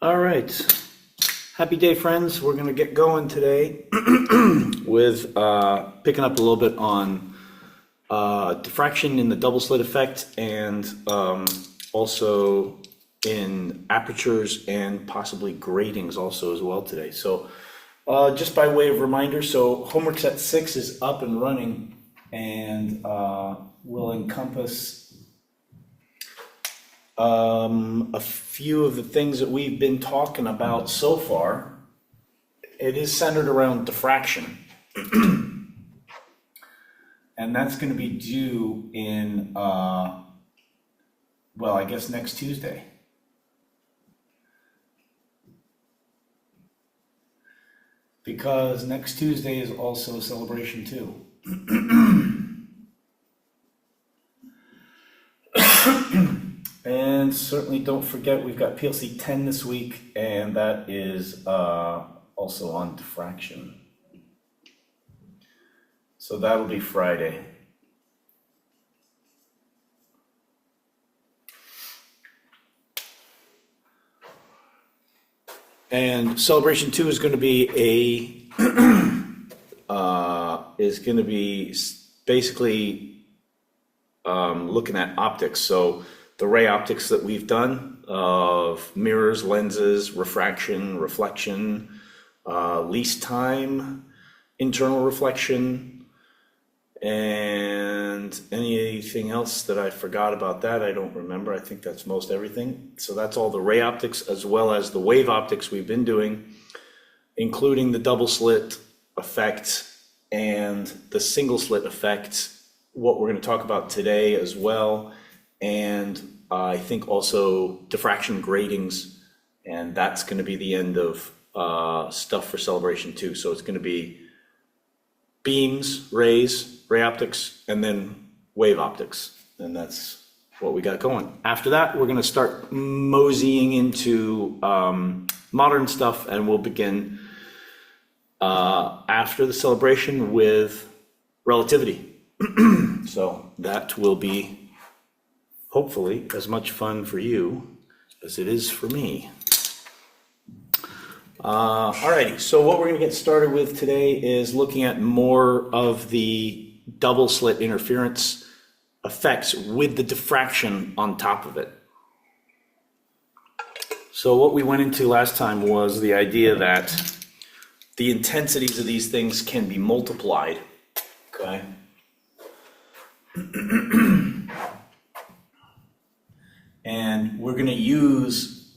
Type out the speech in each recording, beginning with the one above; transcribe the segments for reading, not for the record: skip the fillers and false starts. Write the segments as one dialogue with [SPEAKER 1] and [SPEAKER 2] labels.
[SPEAKER 1] All right. Happy day, friends. We're going to get going today with picking up a little bit on diffraction in the double slit effect and also in apertures and possibly gratings also as well today. So just by way of reminder, so homework set 6 is up and running and will encompass a few of the things that we've been talking about so far. It is centered around diffraction. And that's going to be due in, well, I guess next Tuesday. Because next Tuesday is also celebration too. And certainly don't forget, we've got PLC 10 this week, and that is also on diffraction. So that'll be Friday. And celebration 2 is going to be basically looking at optics. So the ray optics that we've done of mirrors, lenses, refraction, reflection, least time, internal reflection, and anything else that I forgot about that, I don't remember. I think that's most everything. So that's all the ray optics as well as the wave optics we've been doing, including the double slit effect and the single slit effect, what we're going to talk about today as well. And I think also diffraction gratings, and that's going to be the end of stuff for celebration 2. So it's going to be beams, rays, ray optics, and then wave optics. And that's what we got going. After that, we're going to start moseying into modern stuff, and we'll begin after the celebration with relativity. So that will be hopefully as much fun for you as it is for me. Alrighty, so what we're going to get started with today is looking at more of the double slit interference effects with the diffraction on top of it. So what we went into last time was the idea that the intensities of these things can be multiplied, okay? And we're going to use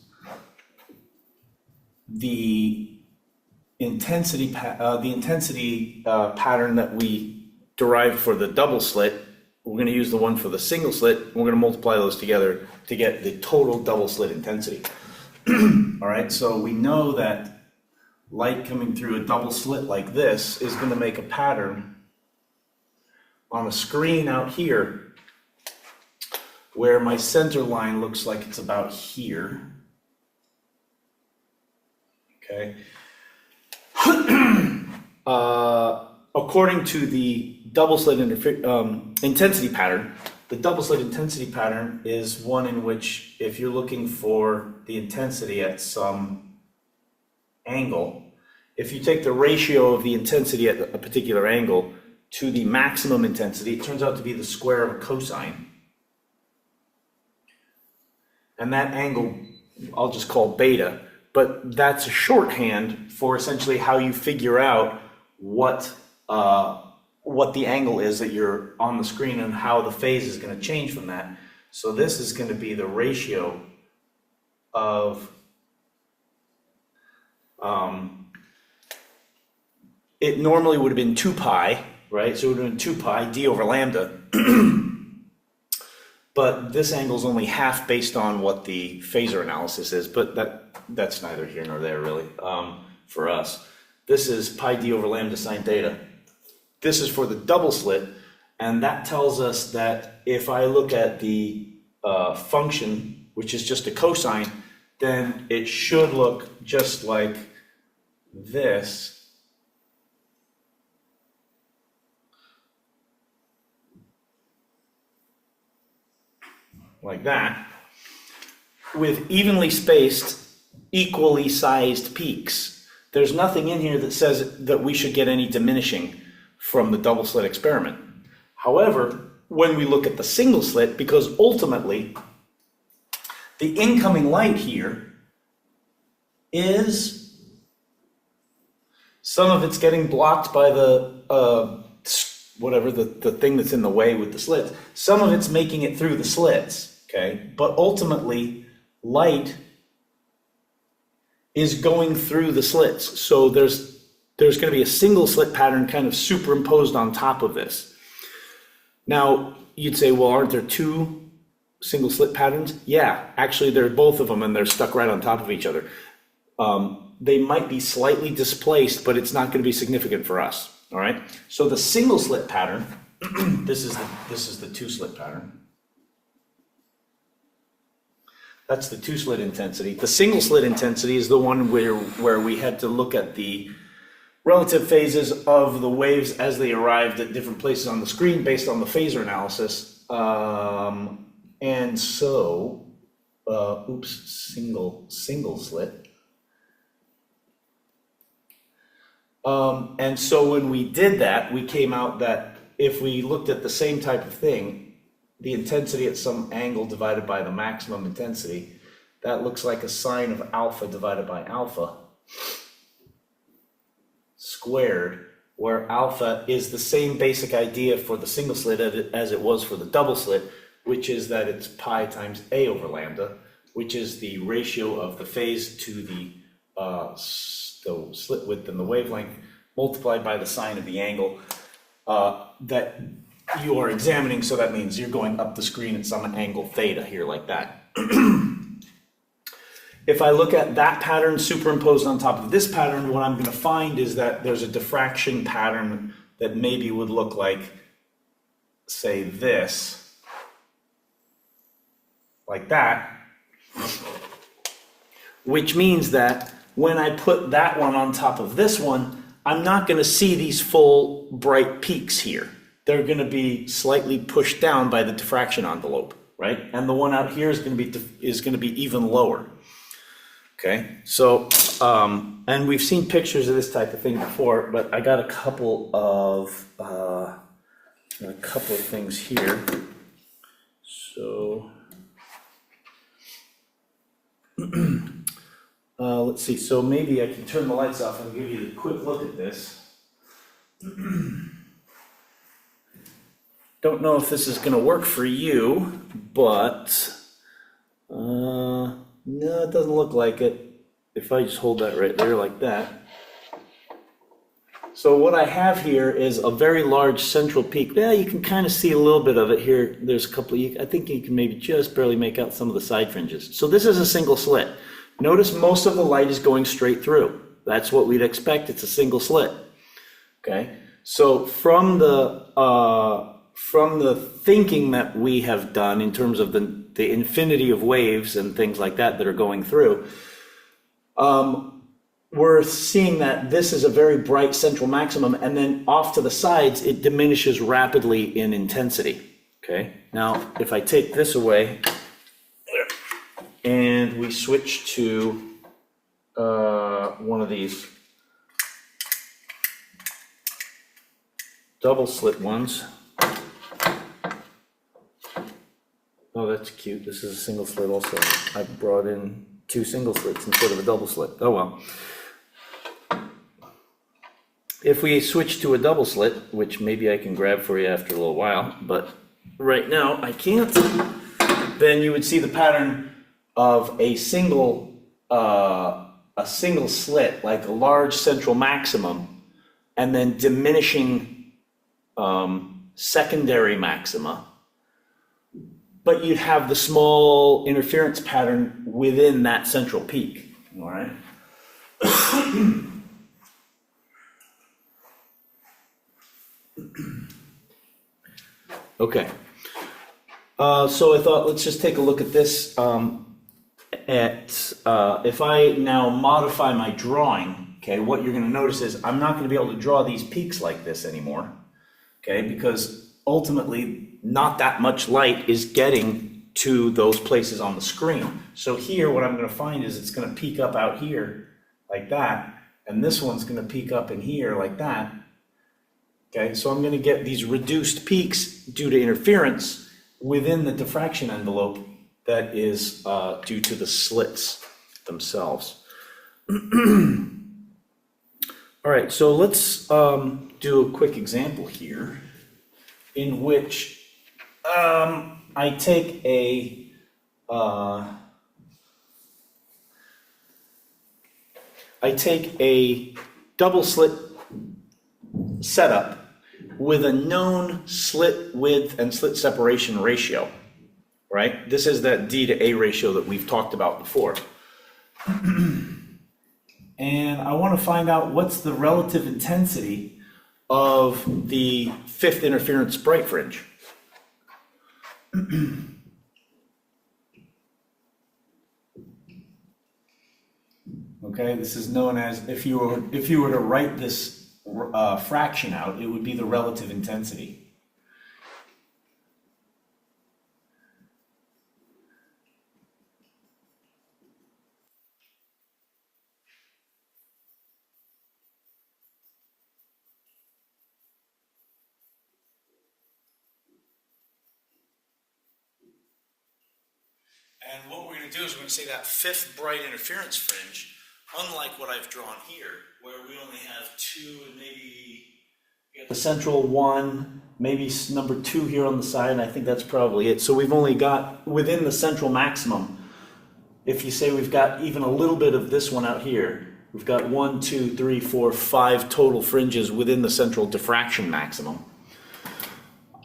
[SPEAKER 1] the intensity pattern that we derived for the double slit. We're going to use the one for the single slit. We're going to multiply those together to get the total double slit intensity. All right, so we know that light coming through a double slit like this is going to make a pattern on a screen out here where my center line looks like it's about here. Okay. According to the double slit intensity pattern, the double slit intensity pattern is one in which if you're looking for the intensity at some angle, if you take the ratio of the intensity at a particular angle to the maximum intensity, it turns out to be the square of a cosine. And that angle, I'll just call beta, but that's a shorthand for essentially how you figure out what the angle is that you're on the screen and how the phase is going to change from that. So this is going to be the ratio of it normally would have been 2 pi, right? So it would have been 2 pi d over lambda. But this angle is only half based on what the phasor analysis is, but that's neither here nor there really for us. This is pi d over lambda sine theta. This is for the double slit, and that tells us that if I look at the function, which is just a cosine, then it should look just like this. Like that, with evenly spaced equally sized peaks. There's nothing in here that says that we should get any diminishing from the double slit experiment. However, when we look at the single slit, because ultimately the incoming light here is, some of it's getting blocked by the whatever the thing that's in the way with the slits. Some of it's making it through the slits, okay? But ultimately, light is going through the slits. So there's going to be a single slit pattern kind of superimposed on top of this. Now, you'd say, well, aren't there two single slit patterns? Yeah, actually, there are both of them, and they're stuck right on top of each other. They might be slightly displaced, but it's not going to be significant for us. All right. So the single slit pattern, this is the two slit pattern. That's the two slit intensity. The single slit intensity is the one where we had to look at the relative phases of the waves as they arrived at different places on the screen based on the phasor analysis. And so, single slit. And so when we did that, we came out that if we looked at the same type of thing, the intensity at some angle divided by the maximum intensity, that looks like a sine of alpha divided by alpha squared, where alpha is the same basic idea for the single slit as it was for the double slit, which is that it's pi times a over lambda, which is the ratio of the phase to the slit width and the wavelength multiplied by the sine of the angle that you are examining. So that means you're going up the screen at some angle theta here like that. If I look at that pattern superimposed on top of this pattern, what I'm going to find is that there's a diffraction pattern that maybe would look like, say, this, like that, which means that when I put that one on top of this one, I'm not going to see these full bright peaks here. They're going to be slightly pushed down by the diffraction envelope, right? And the one out here is going to be even lower. Okay, so and we've seen pictures of this type of thing before, but I got a couple of things here. So. Let's see, so maybe I can turn the lights off and give you a quick look at this. Don't know if this is going to work for you, but no, it doesn't look like it. If I just hold that right there like that. So what I have here is a very large central peak. Yeah, you can kind of see a little bit of it here. There's a couple, I think you can maybe just barely make out some of the side fringes. So this is a single slit. Notice most of the light is going straight through. That's what we'd expect. It's a single slit. Okay. So from the thinking that we have done in terms of the infinity of waves and things like that are going through, we're seeing that this is a very bright central maximum, and then off to the sides, it diminishes rapidly in intensity. Okay. Now, if I take this away, and we switch to one of these double slit ones. Oh, that's cute. This is a single slit also. I brought in two single slits instead of a double slit. Oh well. If we switch to a double slit, which maybe I can grab for you after a little while, but right now I can't, then you would see the pattern of a single slit, like a large central maximum, and then diminishing secondary maxima. But you'd have the small interference pattern within that central peak. All right. Okay. So I thought let's just take a look at this. If I now modify my drawing, okay, what you're going to notice is I'm not going to be able to draw these peaks like this anymore, okay, because ultimately not that much light is getting to those places on the screen. So here, what I'm gonna find is it's gonna peak up out here like that, and this one's gonna peak up in here like that. Okay, so I'm gonna get these reduced peaks due to interference within the diffraction envelope that is due to the slits themselves. All right, so let's do a quick example here in which I take a double slit setup with a known slit width and slit separation ratio, right? This is that D to A ratio that we've talked about before. And I want to find out what's the relative intensity of the fifth interference bright fringe. Okay, this is known as, if you were to write this fraction out, it would be the relative intensity. And what we're going to do is we're going to say that fifth bright interference fringe, unlike what I've drawn here, where we only have two and maybe the central one, maybe number two here on the side, and I think that's probably it. So we've only got within the central maximum, if you say we've got even a little bit of this one out here, we've got 1, 2, 3, 4, 5 total fringes within the central diffraction maximum.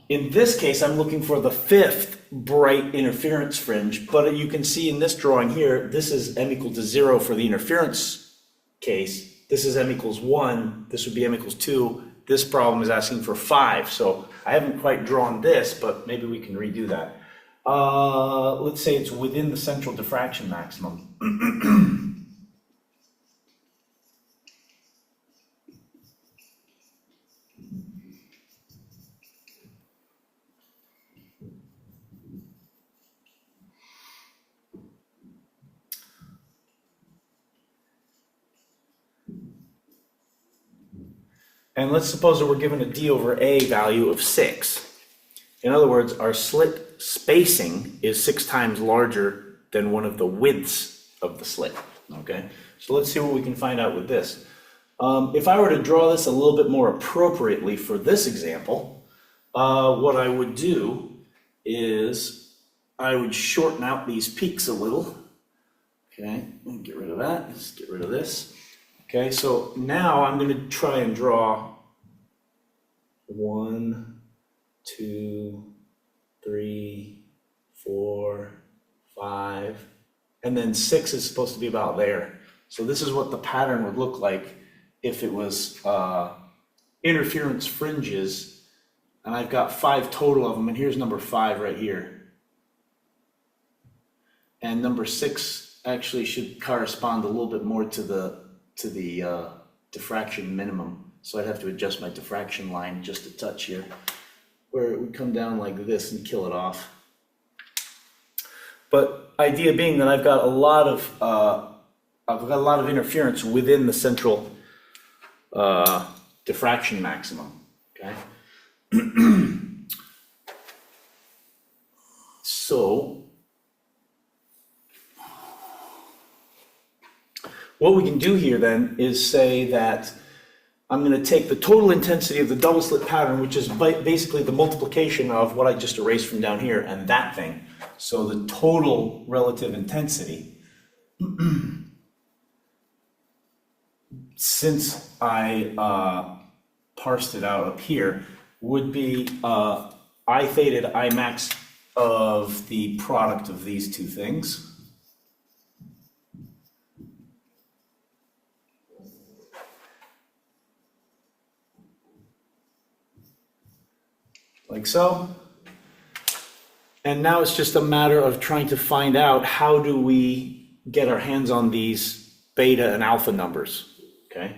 [SPEAKER 1] In this case, I'm looking for the fifth bright interference fringe, but you can see in this drawing here, this is m equal to 0 for the interference case. This is m equals 1, this would be m equals 2. This problem is asking for 5, so I haven't quite drawn this, but maybe we can redo that. Let's say it's within the central diffraction maximum. And let's suppose that we're given a D over A value of 6. In other words, our slit spacing is 6 times larger than one of the widths of the slit, okay? So let's see what we can find out with this. If I were to draw this a little bit more appropriately for this example, what I would do is I would shorten out these peaks a little. Okay, get rid of that, let's get rid of this. Okay, so now I'm going to try and draw 1, 2, 3, 4, 5, and then 6 is supposed to be about there. So this is what the pattern would look like if it was interference fringes, and I've got 5 total of them, and here's number 5 right here. And number 6 actually should correspond a little bit more to the diffraction minimum. So I'd have to adjust my diffraction line just a touch here, where it would come down like this and kill it off. But idea being that I've got a lot of interference within the central diffraction maximum. Okay. So what we can do here then is say that I'm going to take the total intensity of the double slit pattern, which is basically the multiplication of what I just erased from down here and that thing. So the total relative intensity, since I parsed it out up here, would be I theta to I max of the product of these two things. Like so. And now it's just a matter of trying to find out how do we get our hands on these beta and alpha numbers, okay?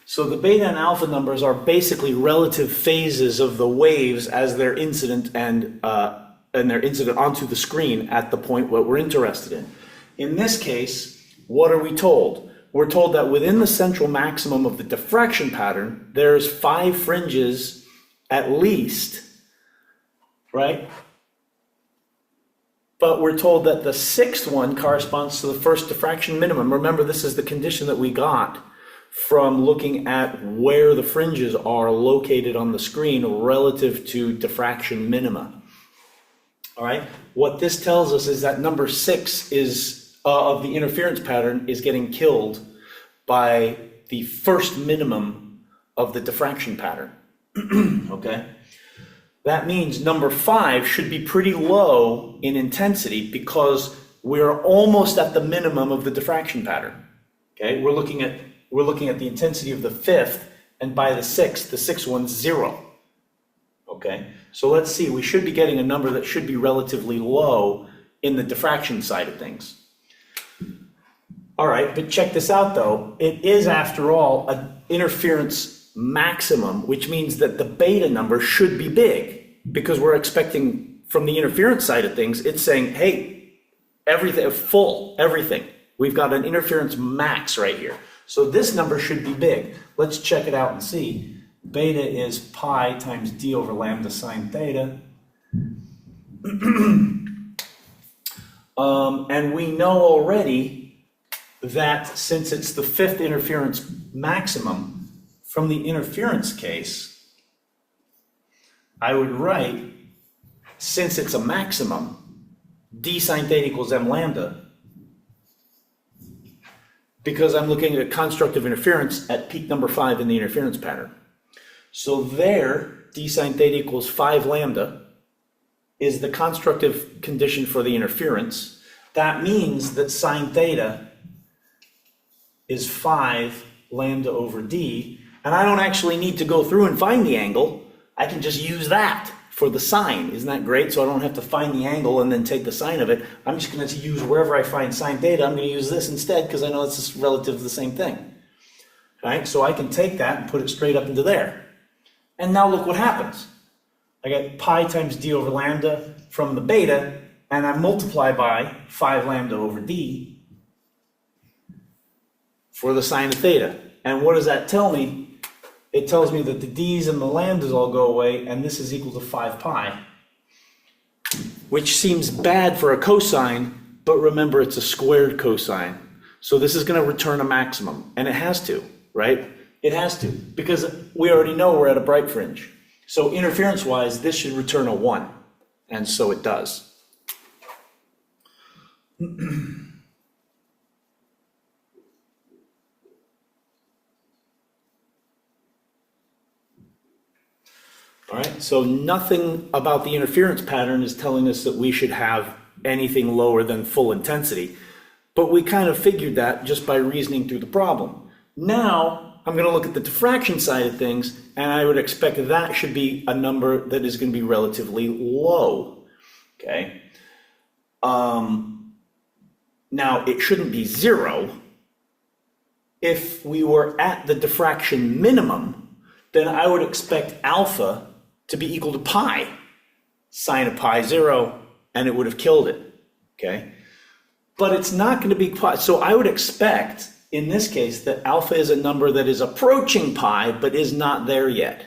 [SPEAKER 1] So the beta and alpha numbers are basically relative phases of the waves as they're incident and and they're incident onto the screen at the point what we're interested in. In this case, what are we told? We're told that within the central maximum of the diffraction pattern, there's 5 fringes at least, right? But we're told that the 6th one corresponds to the first diffraction minimum. Remember, this is the condition that we got from looking at where the fringes are located on the screen relative to diffraction minima. All right, what this tells us is that number 6 is of the interference pattern is getting killed by the first minimum of the diffraction pattern. Okay, that means number 5 should be pretty low in intensity because we're almost at the minimum of the diffraction pattern. Okay, we're looking at the intensity of the 5th, and by the 6th one's 0. Okay, so let's see, we should be getting a number that should be relatively low in the diffraction side of things. All right, but check this out though. It is, after all, an interference maximum, which means that the beta number should be big because we're expecting from the interference side of things, it's saying, hey, everything, full, everything. We've got an interference max right here. So this number should be big. Let's check it out and see. Beta is pi times d over lambda sine theta. And we know already that since it's the 5th interference maximum, from the interference case, I would write, since it's a maximum, d sine theta equals m lambda, because I'm looking at a constructive interference at peak number 5 in the interference pattern. So there, d sine theta equals 5 lambda is the constructive condition for the interference. That means that sine theta is 5 lambda over d, and I don't actually need to go through and find the angle. I can just use that for the sine. Isn't that great? So I don't have to find the angle and then take the sine of it. I'm just going to use wherever I find sine theta, I'm going to use this instead because I know it's just relative to the same thing. Right? So I can take that and put it straight up into there. And now look what happens. I get pi times d over lambda from the beta, and I multiply by 5 lambda over d for the sine of theta. And what does that tell me? It tells me that the d's and the lambdas all go away, and this is equal to 5 pi, which seems bad for a cosine, but remember it's a squared cosine. So this is going to return a maximum, and it has to, right? It has to, because we already know we're at a bright fringe. So interference-wise, this should return a 1, and so it does. All right, so nothing about the interference pattern is telling us that we should have anything lower than full intensity, but we kind of figured that just by reasoning through the problem. Now, I'm going to look at the diffraction side of things, and I would expect that should be a number that is going to be relatively low, okay? Now, it shouldn't be 0. If we were at the diffraction minimum, then I would expect alpha to be equal to pi, sine of pi 0, and it would have killed it, okay? But it's not going to be pi, so I would expect, in this case, that alpha is a number that is approaching pi, but is not there yet.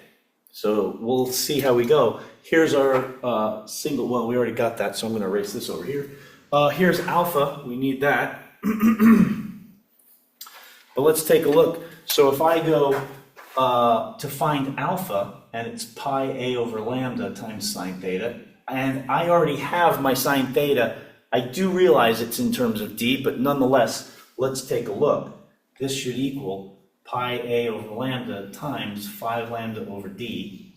[SPEAKER 1] So we'll see how we go. Here's our single, well, we already got that, so I'm going to erase this over here. Here's alpha, we need that. But let's take a look. So if I go to find alpha, and it's pi a over lambda times sine theta, and I already have my sine theta. I do realize it's in terms of d, but nonetheless, let's take a look. This should equal pi a over lambda times 5 lambda over d,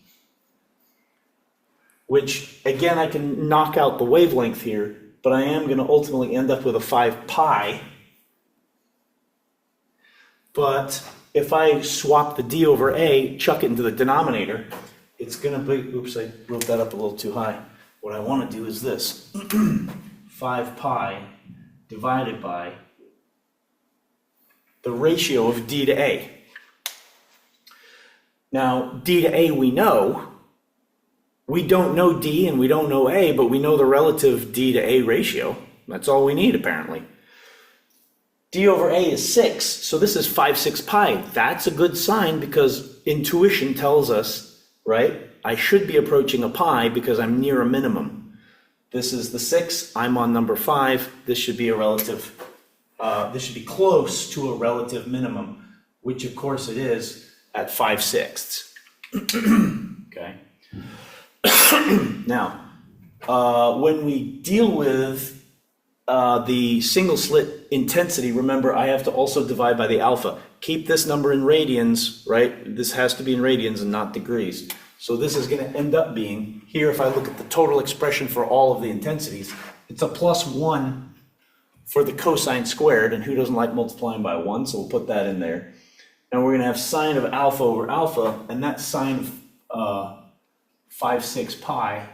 [SPEAKER 1] which, again, I can knock out the wavelength here, but I am going to ultimately end up with a 5 pi. But if I swap the d over a, chuck it into the denominator, it's going to be, oops, I wrote that up a little too high. What I want to do is this, 5 pi divided by the ratio of d to a. Now, d to a we know We don't know D and we don't know A, but we know the relative D to A ratio. That's all we need apparently. D over A is 6, so this is 5/6 pi. That's a good sign because intuition tells us, right, I should be approaching a pi because I'm near a minimum. This is the 6, I'm on number 5. This should be a relative, this should be close to a relative minimum, which of course it is at 5/6. Okay. Now, when we deal with the single slit intensity, remember I have to also divide by the alpha. Keep this number in radians, right? This has to be in radians and not degrees. So this is going to end up being, here if I look at the total expression for all of the intensities, it's a +1 for the cosine squared, and who doesn't like multiplying by 1, so we'll put that in there. And we're going to have sine of alpha over alpha, and that's sine of 5/6 pi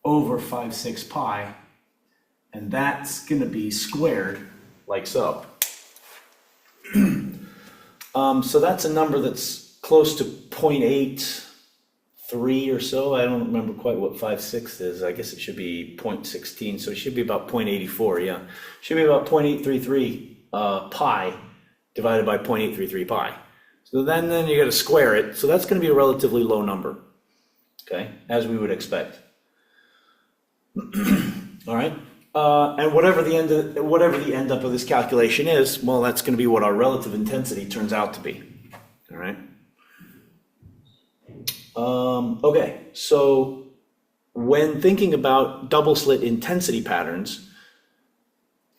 [SPEAKER 1] over 5/6 pi, and that's going to be squared like so. So that's a number that's close to 0.83 or so. I don't remember quite what 5/6 is. I guess it should be 0.16, so it should be about 0.84, yeah. Should be about 0.833 pi divided by 0.833 pi. So then you got to square it. So that's going to be a relatively low number, okay, as we would expect. All right, and whatever the end up of this calculation is, well, that's going to be what our relative intensity turns out to be. All right. Okay, so when thinking about double slit intensity patterns,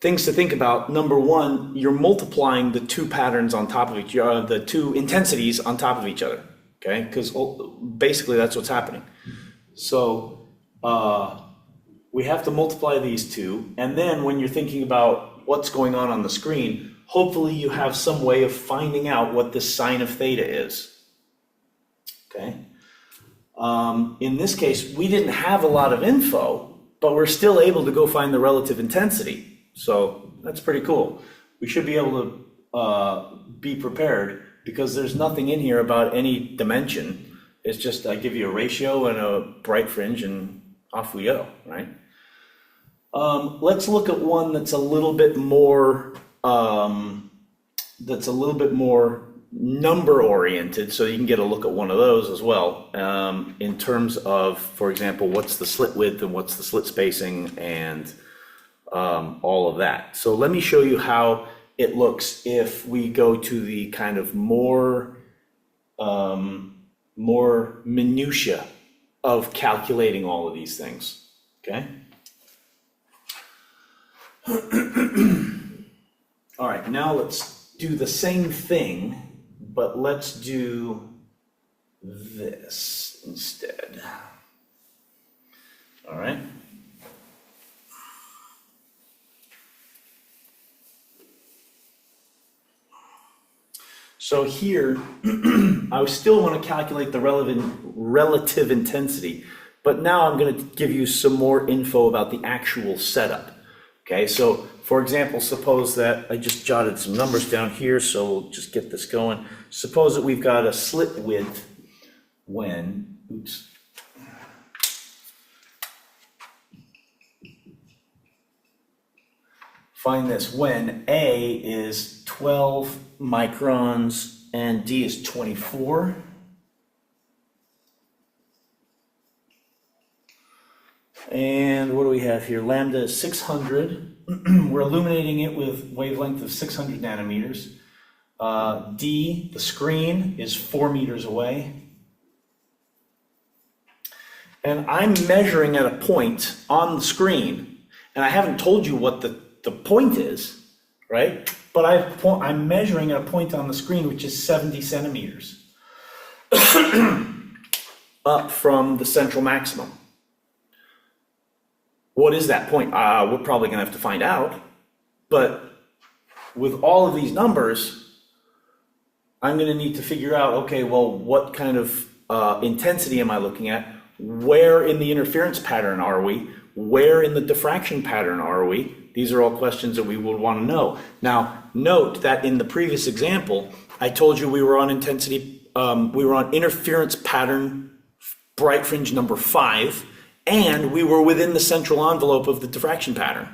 [SPEAKER 1] things to think about: number one, you're multiplying the two patterns on top of each other, the two intensities on top of each other. Okay, because basically that's what's happening. So we have to multiply these two, and then when you're thinking about what's going on the screen, hopefully you have some way of finding out what the sine of theta is. Okay. In this case, we didn't have a lot of info, but we're still able to go find the relative intensity. So that's pretty cool. We should be able to be prepared because there's nothing in here about any dimension. It's just I give you a ratio and a bright fringe and off we go, right? Let's look at one that's a little bit more number oriented, so you can get a look at one of those as well, in terms of, for example, what's the slit width and what's the slit spacing and all of that. So let me show you how it looks if we go to the kind of more minutia of calculating all of these things, okay? All right, now let's do the same thing, but let's do this instead. All right. So here, I still want to calculate the relative intensity, but now I'm going to give you some more info about the actual setup. Okay, so for example, suppose that I just jotted some numbers down here, so we'll just get this going. Suppose that we've got a slit width when, find this, when A is 12 microns and D is 24. And what do we have here? Lambda is 600. We're illuminating it with wavelength of 600 nanometers. D, the screen, is 4 meters away. And I'm measuring at a point on the screen, and I haven't told you what the point is, right? But I'm measuring at a point on the screen which is 70 centimeters up from the central maximum. What is that point? We're probably going to have to find out. But with all of these numbers, I'm going to need to figure out, okay, well, what kind of intensity am I looking at? Where in the interference pattern are we? Where in the diffraction pattern are we? These are all questions that we would want to know. Now, note that in the previous example, I told you we were on intensity, we were on interference pattern bright fringe number 5, and we were within the central envelope of the diffraction pattern.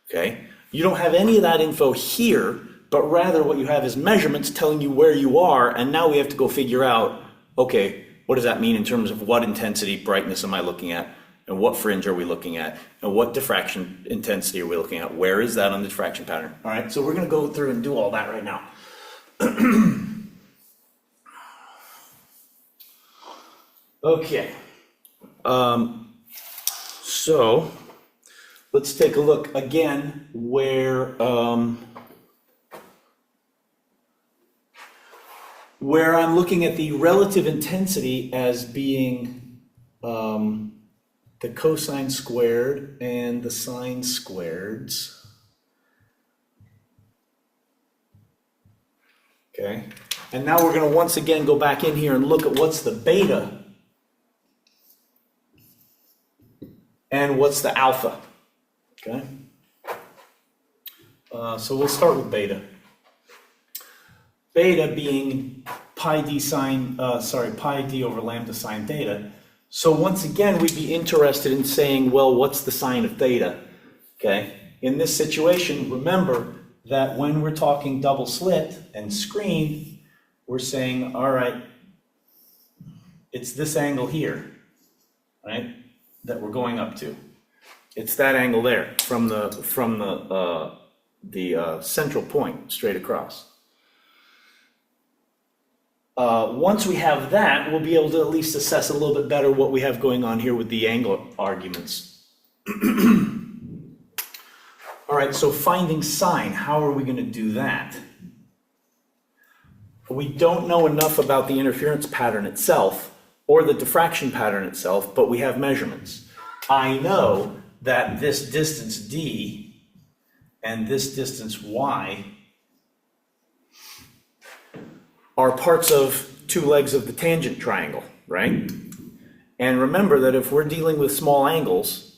[SPEAKER 1] Okay? You don't have any of that info here, but rather what you have is measurements telling you where you are, and now we have to go figure out, okay, what does that mean in terms of what intensity, brightness am I looking at, and what fringe are we looking at, and what diffraction intensity are we looking at? Where is that on the diffraction pattern? All right, so we're going to go through and do all that right now. Okay, so let's take a look again where I'm looking at the relative intensity as being the cosine squared and the sine squareds. Okay, and now we're going to once again go back in here and look at what's the beta and what's the alpha. Okay, so we'll start with beta. Beta being pi d over lambda sine theta. So once again, we'd be interested in saying, well, what's the sine of theta? Okay, in this situation, remember that when we're talking double slit and screen, we're saying, all right, it's this angle here, right, that we're going up to. It's that angle there from the central point straight across. Once we have that, we'll be able to at least assess a little bit better what we have going on here with the angle arguments. All right, so finding sine, how are we going to do that? We don't know enough about the interference pattern itself or the diffraction pattern itself, but we have measurements. I know that this distance d and this distance y are parts of two legs of the tangent triangle, right? And remember that if we're dealing with small angles,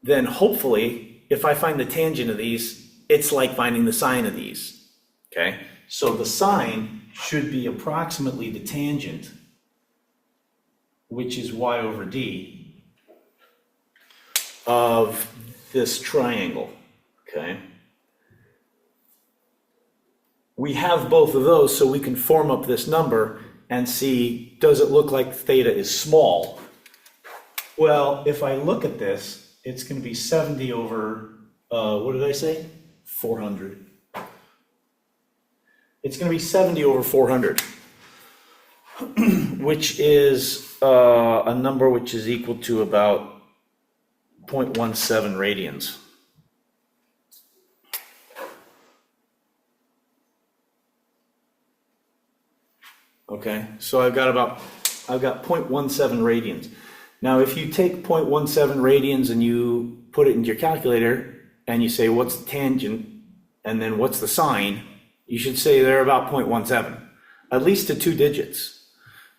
[SPEAKER 1] then hopefully, if I find the tangent of these, it's like finding the sine of these, okay? So the sine should be approximately the tangent, which is y over d, of this triangle, okay? We have both of those, so we can form up this number and see, does it look like theta is small? Well, if I look at this, it's going to be 70 over, what did I say? 400. It's going to be 70 over 400, which is a number which is equal to about 0.17 radians. Okay, so I've got 0.17 radians. Now, if you take 0.17 radians and you put it into your calculator and you say, what's the tangent? And then what's the sine? You should say they're about 0.17, at least to 2 digits.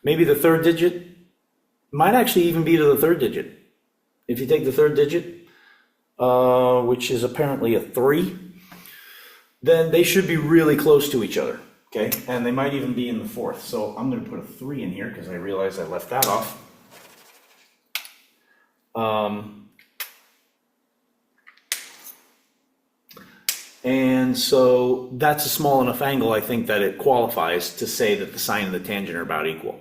[SPEAKER 1] Maybe the third digit might actually even be to the third digit. If you take the third digit, which is apparently a 3, then they should be really close to each other. Okay, and they might even be in the fourth. So I'm going to put a 3 in here because I realized I left that off. And so that's a small enough angle, I think, that it qualifies to say that the sine and the tangent are about equal.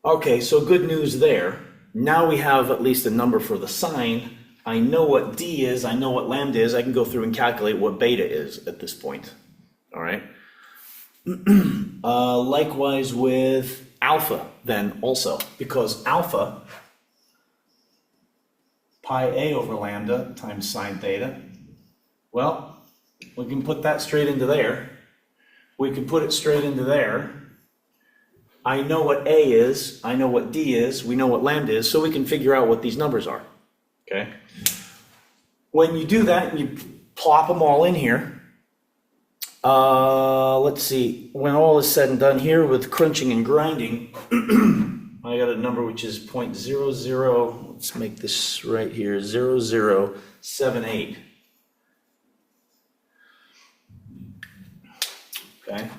[SPEAKER 1] Okay, so good news there. Now we have at least a number for the sine. I know what d is, I know what lambda is, I can go through and calculate what beta is at this point, all right? Likewise with alpha then also, because alpha, pi a over lambda times sine theta, well, we can put that straight into there. We can put it straight into there. I know what a is, I know what d is, we know what lambda is, so we can figure out what these numbers are, okay? When you do that, you plop them all in here. Let's see, when all is said and done here with crunching and grinding, I got a number which is 0.00, let's make this right here, 0078. Okay,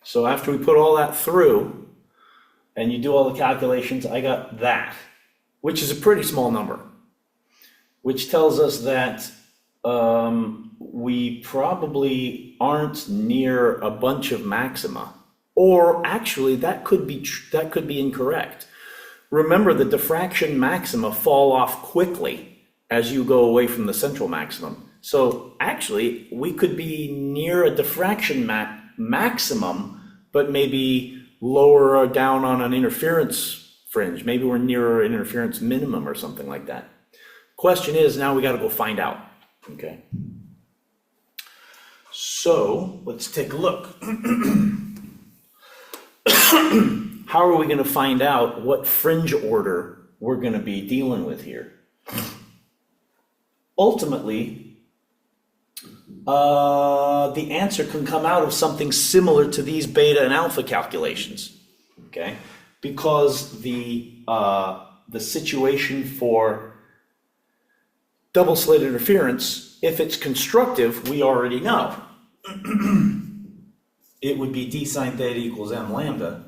[SPEAKER 1] so after we put all that through, and you do all the calculations, I got that, which is a pretty small number, which tells us that we probably aren't near a bunch of maxima, or actually that could be incorrect. Remember, the diffraction maxima fall off quickly as you go away from the central maximum. So actually, we could be near a diffraction maximum, but maybe lower or down on an interference fringe. Maybe we're nearer an interference minimum or something like that. Question is, now we got to go find out. Okay. So let's take a look. How are we going to find out what fringe order we're going to be dealing with here? Ultimately, the answer can come out of something similar to these beta and alpha calculations, okay? Because the situation for double slit interference, if it's constructive, we already know. It would be d sine theta equals m lambda.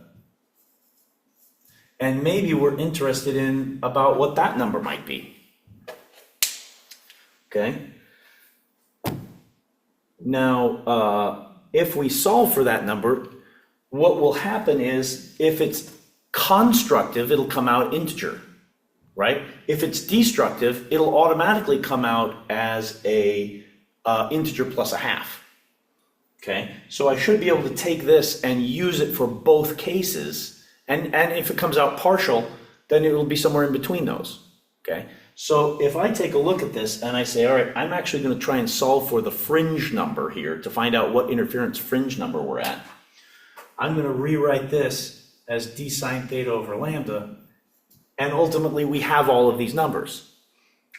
[SPEAKER 1] And maybe we're interested in about what that number might be. Okay? Now, if we solve for that number, what will happen is, if it's constructive, it'll come out integer, right? If it's destructive, it'll automatically come out as a integer plus a half. Okay? So I should be able to take this and use it for both cases. And if it comes out partial, then it will be somewhere in between those, okay? So if I take a look at this and I say, all right, I'm actually going to try and solve for the fringe number here to find out what interference fringe number we're at. I'm going to rewrite this as d sine theta over lambda, and ultimately we have all of these numbers,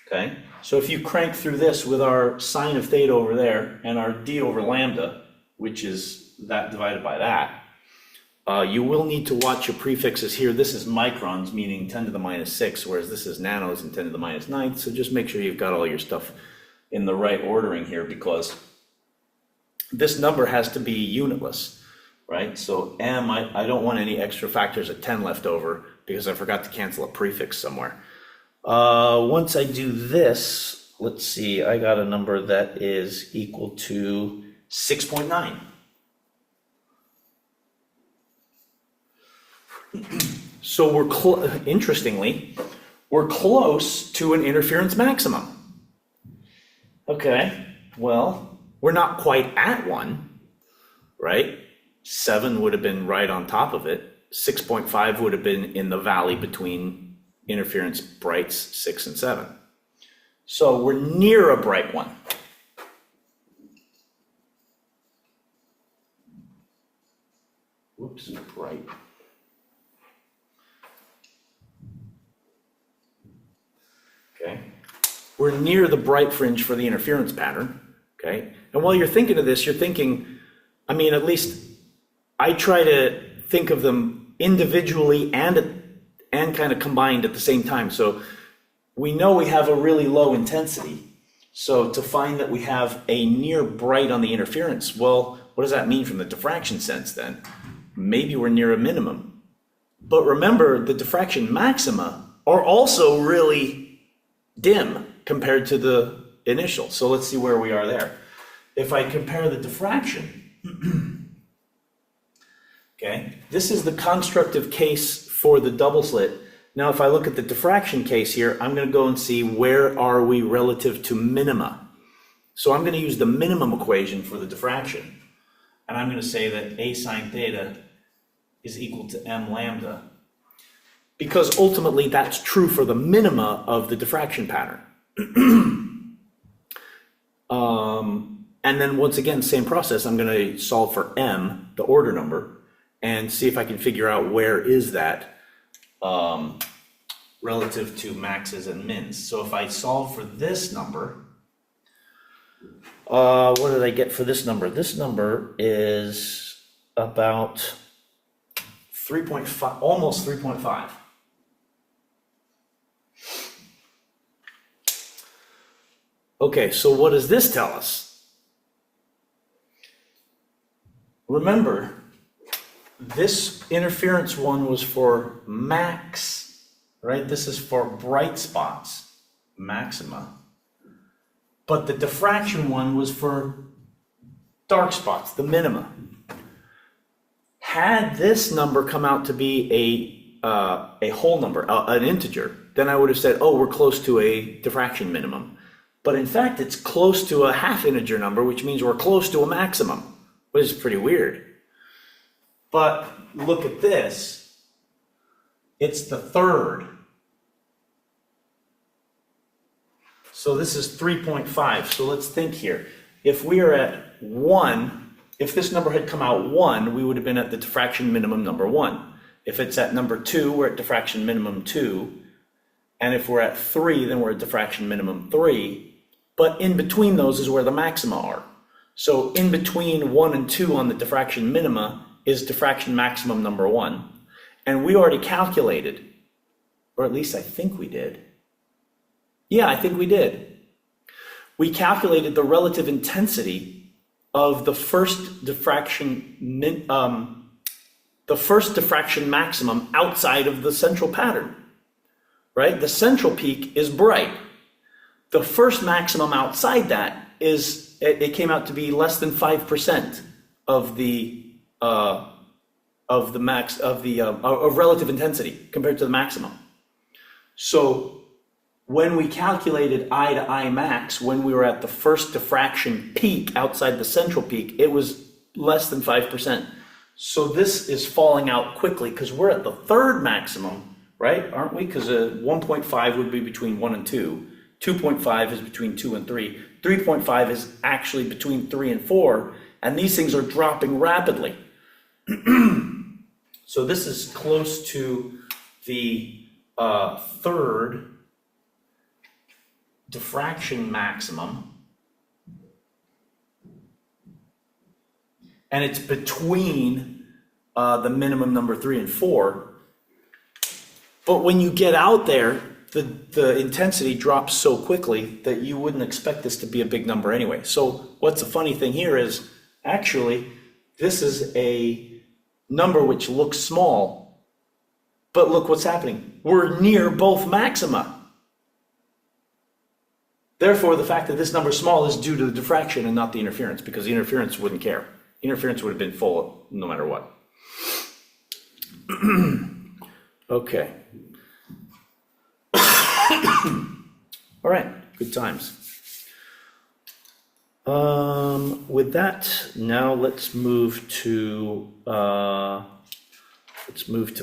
[SPEAKER 1] okay? So if you crank through this with our sine of theta over there and our d over lambda, which is that divided by that, you will need to watch your prefixes here. This is microns, meaning 10 to the minus 6, whereas this is nanos and 10 to the minus 9th. So just make sure you've got all your stuff in the right ordering here, because this number has to be unitless, right? So m, I don't want any extra factors of 10 left over because I forgot to cancel a prefix somewhere. Once I do this, let's see, I got a number that is equal to 6.9. So interestingly, we're close to an interference maximum. Okay, well, we're not quite at one, right? 7 would have been right on top of it. 6.5 would have been in the valley between interference brights 6 and 7. So we're near a bright one. Whoops, bright. Okay, we're near the bright fringe for the interference pattern, okay? And while you're thinking of this, you're thinking, I mean, at least I try to think of them individually and kind of combined at the same time. So we know we have a really low intensity. So to find that we have a near bright on the interference, well, what does that mean from the diffraction sense then? Maybe we're near a minimum. But remember, the diffraction maxima are also really dim compared to the initial. So let's see where we are there. If I compare the diffraction, okay, this is the constructive case for the double slit. Now, if I look at the diffraction case here, I'm going to go and see where are we relative to minima. So I'm going to use the minimum equation for the diffraction. And I'm going to say that a sine theta is equal to m lambda, because ultimately that's true for the minima of the diffraction pattern. And then once again, same process, I'm going to solve for m, the order number, and see if I can figure out where is that relative to maxes and mins. So if I solve for this number, what did I get for this number? This number is about 3.5, almost 3.5. Okay, so what does this tell us? Remember, This interference one was for max, right? This is for bright spots, maxima. But the diffraction one was for dark spots, the minima. Had this number come out to be a whole number, an integer, then I would have said, oh, we're close to a diffraction minimum. But in fact, it's close to a half integer number, which means we're close to a maximum, which is pretty weird. But look at this. It's the third. So this is 3.5. So let's think here. If we are at 1, if this number had come out 1, we would have been at the diffraction minimum number 1. If it's at number 2, we're at diffraction minimum 2. And if we're at 3, then we're at diffraction minimum 3. But in between those is where the maxima are. So in between 1 and 2 on the diffraction minima is diffraction maximum number 1. And we already calculated, or at least I think we did. Yeah, I think we did. We calculated the relative intensity of the first diffraction maximum outside of the central pattern, right? The central peak is bright. The first maximum outside that is, it came out to be less than 5% of relative intensity compared to the maximum. So when we calculated I to I max, when we were at the first diffraction peak outside the central peak, it was less than 5%. So this is falling out quickly because we're at the third maximum, right? Aren't we? Because 1.5 would be between 1 and 2. 2.5 is between 2 and 3. 3.5 is actually between 3 and 4. And these things are dropping rapidly. So this is close to the third diffraction maximum, and it's between the minimum number 3 and 4. But when you get out there, the intensity drops so quickly that you wouldn't expect this to be a big number anyway. So what's the funny thing here is, actually, this is a number which looks small, but look what's happening. We're near both maxima. Therefore, the fact that this number is small is due to the diffraction and not the interference, because the interference wouldn't care. Interference would have been full no matter what. Okay. All right, good times. With that, now let's move to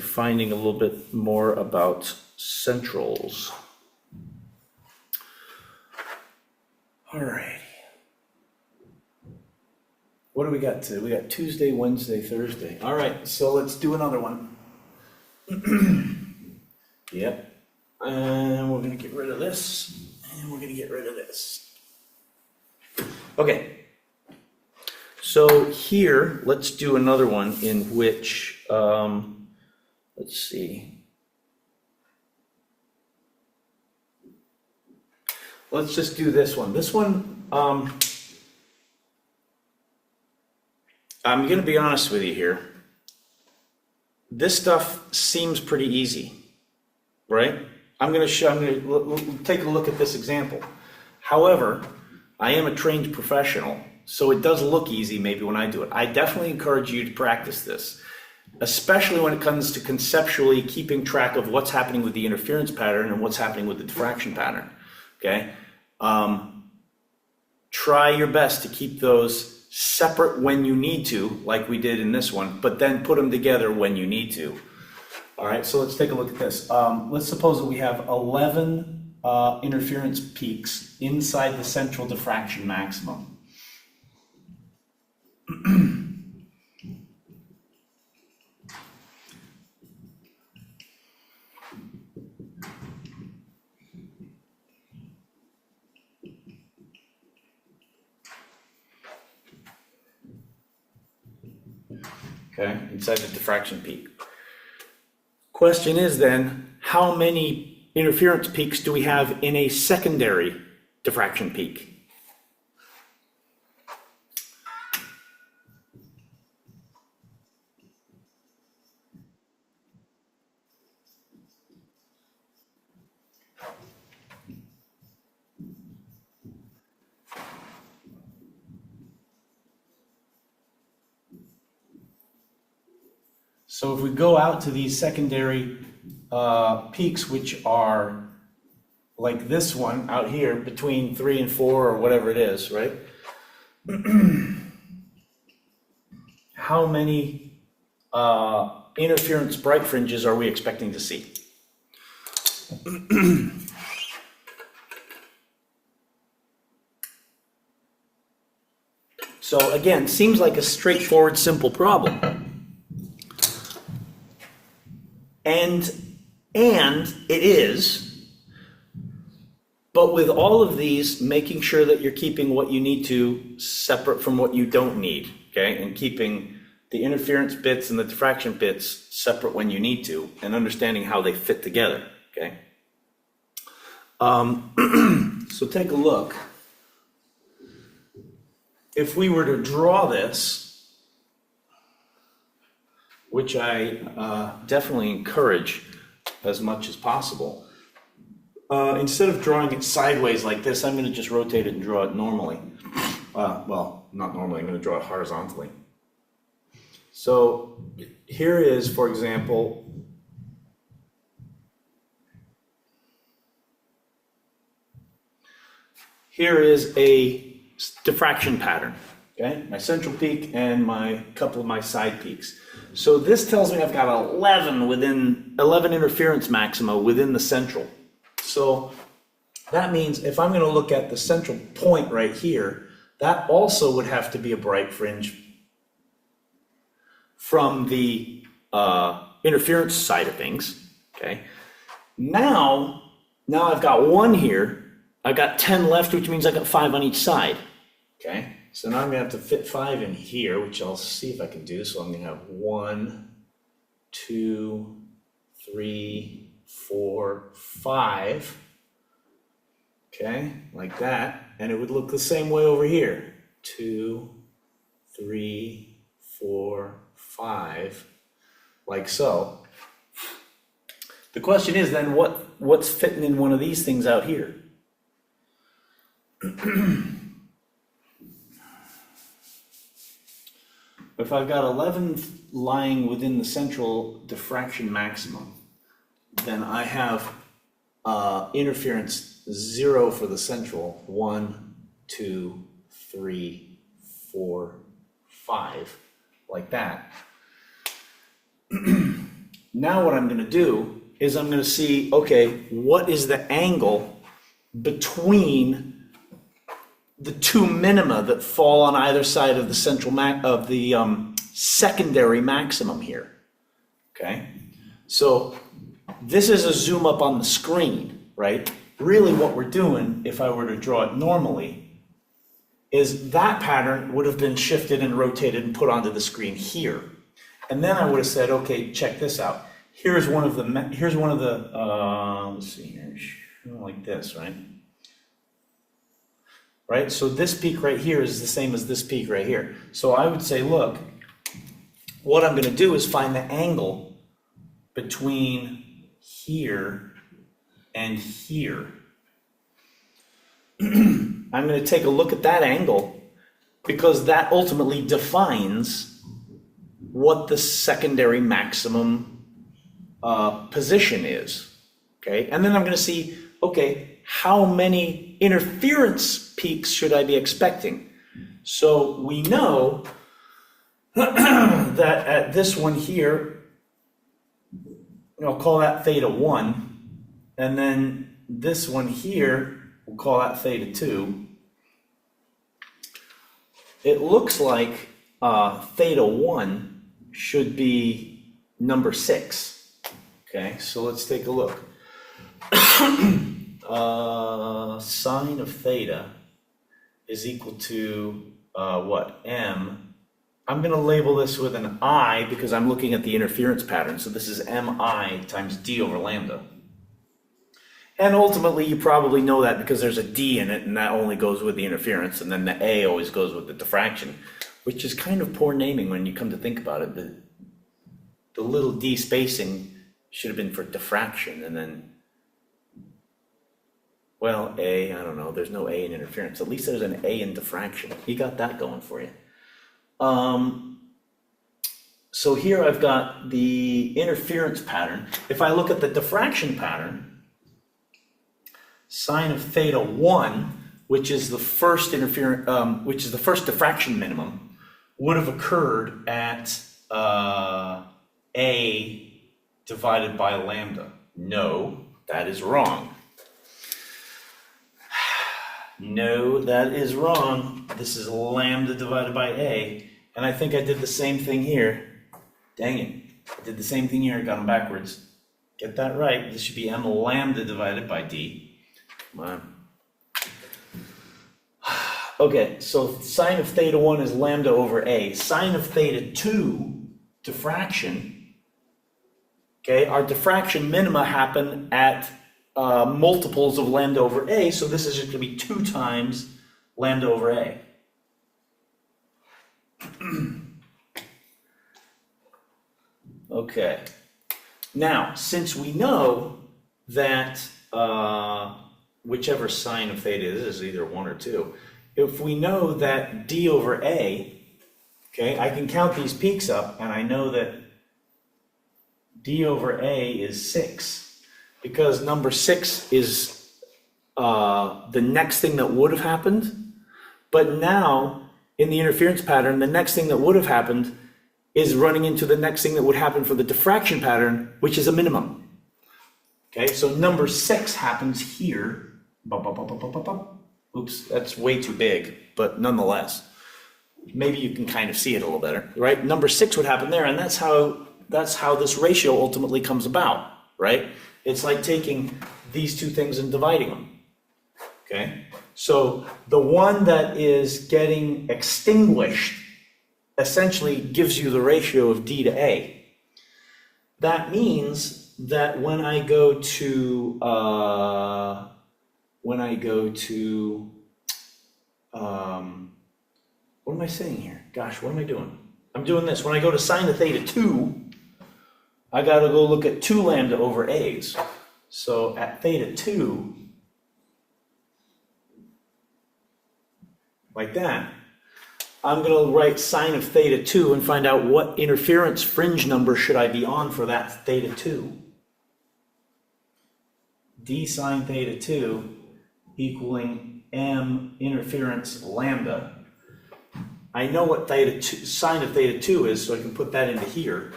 [SPEAKER 1] finding a little bit more about centrals. All right. What do we got today? We got Tuesday, Wednesday, Thursday. All right, so let's do another one. Yep. And we're gonna get rid of this, and we're gonna get rid of this. Okay. So here, let's do another one in which, let's see. Let's just do this one. This one, I'm gonna be honest with you here. This stuff seems pretty easy, right? I'm gonna take a look at this example. However, I am a trained professional, so it does look easy maybe when I do it. I definitely encourage you to practice this, especially when it comes to conceptually keeping track of what's happening with the interference pattern and what's happening with the diffraction pattern, okay? Try your best to keep those separate when you need to, like we did in this one, but then put them together when you need to. All right, so let's take a look at this. Let's suppose that we have 11 interference peaks inside the central diffraction maximum. Okay, inside the diffraction peak. Question is then, how many interference peaks do we have in a secondary diffraction peak? So if we go out to these secondary peaks, which are like this one out here between 3 and 4 or whatever it is, right? How many interference bright fringes are we expecting to see? So again, seems like a straightforward, simple problem. And it is, but with all of these, making sure that you're keeping what you need to separate from what you don't need, okay? And keeping the interference bits and the diffraction bits separate when you need to, and understanding how they fit together, okay? So take a look. If we were to draw this, which I definitely encourage as much as possible, instead of drawing it sideways like this, I'm going to just rotate it and draw it normally. Well, not normally, I'm going to draw it horizontally. So here is, for example, here is a diffraction pattern, okay? My central peak and my couple of my side peaks. So this tells me I've got 11 interference maxima within the central. So that means if I'm going to look at the central point right here, that also would have to be a bright fringe from the interference side of things, okay? Now I've got 1 here. I've got 10 left, which means I've got 5 on each side, okay? So now I'm gonna have to fit 5 in here, which I'll see if I can do. So I'm gonna have 1, 2, 3, 4, 5, okay, like that. And it would look the same way over here. 2, 3, 4, 5, like so. The question is then what's fitting in one of these things out here? If I've got 11 lying within the central diffraction maximum, then I have interference 0 for the central, 1, 2, 3, 4, 5, like that. Now what I'm going to do is I'm going to see, okay, what is the angle between the 2 minima that fall on either side of the central secondary maximum here, okay? So this is a zoom up on the screen, right? Really what we're doing, if I were to draw it normally, is that pattern would have been shifted and rotated and put onto the screen here. And then I would have said, okay, check this out. Here's one of the, let's see here, like this, right? Right, so this peak right here is the same as this peak right here. So I would say, look, what I'm gonna do is find the angle between here and here. I'm gonna take a look at that angle because that ultimately defines what the secondary maximum position is, okay? And then I'm gonna see, okay, how many interference peaks should I be expecting? So we know that at this one here, I'll call that theta 1, and then this one here, we'll call that theta 2. It looks like theta 1 should be number 6. Okay, so let's take a look. Sine of theta is equal to what? M. I'm going to label this with an I because I'm looking at the interference pattern. So this is mi times d over lambda. And ultimately, you probably know that because there's a d in it, and that only goes with the interference, and then the a always goes with the diffraction, which is kind of poor naming when you come to think about it. The little d spacing should have been for diffraction, and then, well, I don't know, there's no a in interference. At least there's an a in diffraction. You got that going for you. So here I've got the interference pattern. If I look at the diffraction pattern, sine of theta 1, which is the first which is the first diffraction minimum, would have occurred at A divided by lambda. No, that is wrong. No, that is wrong. This is lambda divided by A. And I think I did the same thing here. Dang it. I did the same thing here, got them backwards. Get that right. This should be m lambda divided by d. Come on. Okay, so sine of theta 1 is lambda over A. Sine of theta 2, diffraction, okay, our diffraction minima happen at multiples of lambda over A, so this is just going to be 2 times lambda over A. Okay, now, since we know that whichever sine of theta is either 1 or 2, if we know that d over A, okay, I can count these peaks up, and I know that d over A is 6, because number 6 is the next thing that would have happened, but now, in the interference pattern, the next thing that would have happened is running into the next thing that would happen for the diffraction pattern, which is a minimum. Okay, so number 6 happens here. Oops, that's way too big, but nonetheless, maybe you can kind of see it a little better, right? Number 6 would happen there, and that's how this ratio ultimately comes about, right? It's like taking these two things and dividing them, okay? So the one that is getting extinguished essentially gives you the ratio of D to A. That means that when I go to what am I saying here? Gosh, what am I doing? I'm doing this. When I go to sine of theta 2, I got to go look at 2 lambda over A's. So at theta 2, like that, I'm going to write sine of theta 2 and find out what interference fringe number should I be on for that theta 2. D sine theta 2 equaling m interference lambda. I know what sine of theta 2 is, so I can put that into here.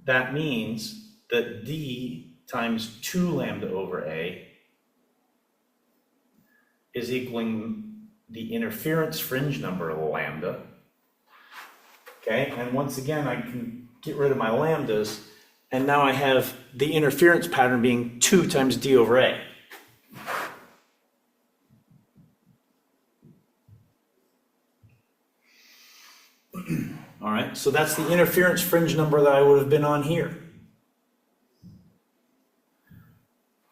[SPEAKER 1] That means that D times 2 lambda over A is equaling the interference fringe number of lambda. Okay, and once again, I can get rid of my lambdas, and now I have the interference pattern being 2 times D over A. All right, so that's the interference fringe number that I would have been on here.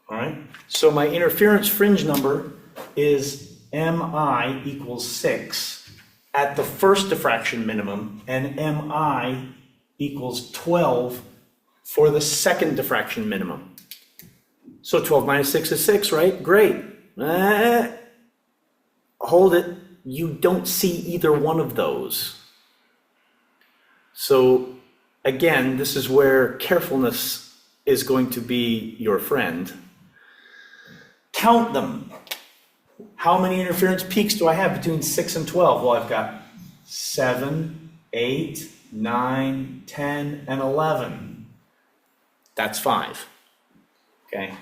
[SPEAKER 1] All right, so my interference fringe number is MI equals 6 at the first diffraction minimum, and MI equals 12 for the second diffraction minimum. So 12 minus 6 is 6, right? Great. Hold it. You don't see either one of those. So again, this is where carefulness is going to be your friend. Count them. How many interference peaks do I have between 6 and 12? Well, I've got 7, 8, 9, 10, and 11. That's 5. Okay,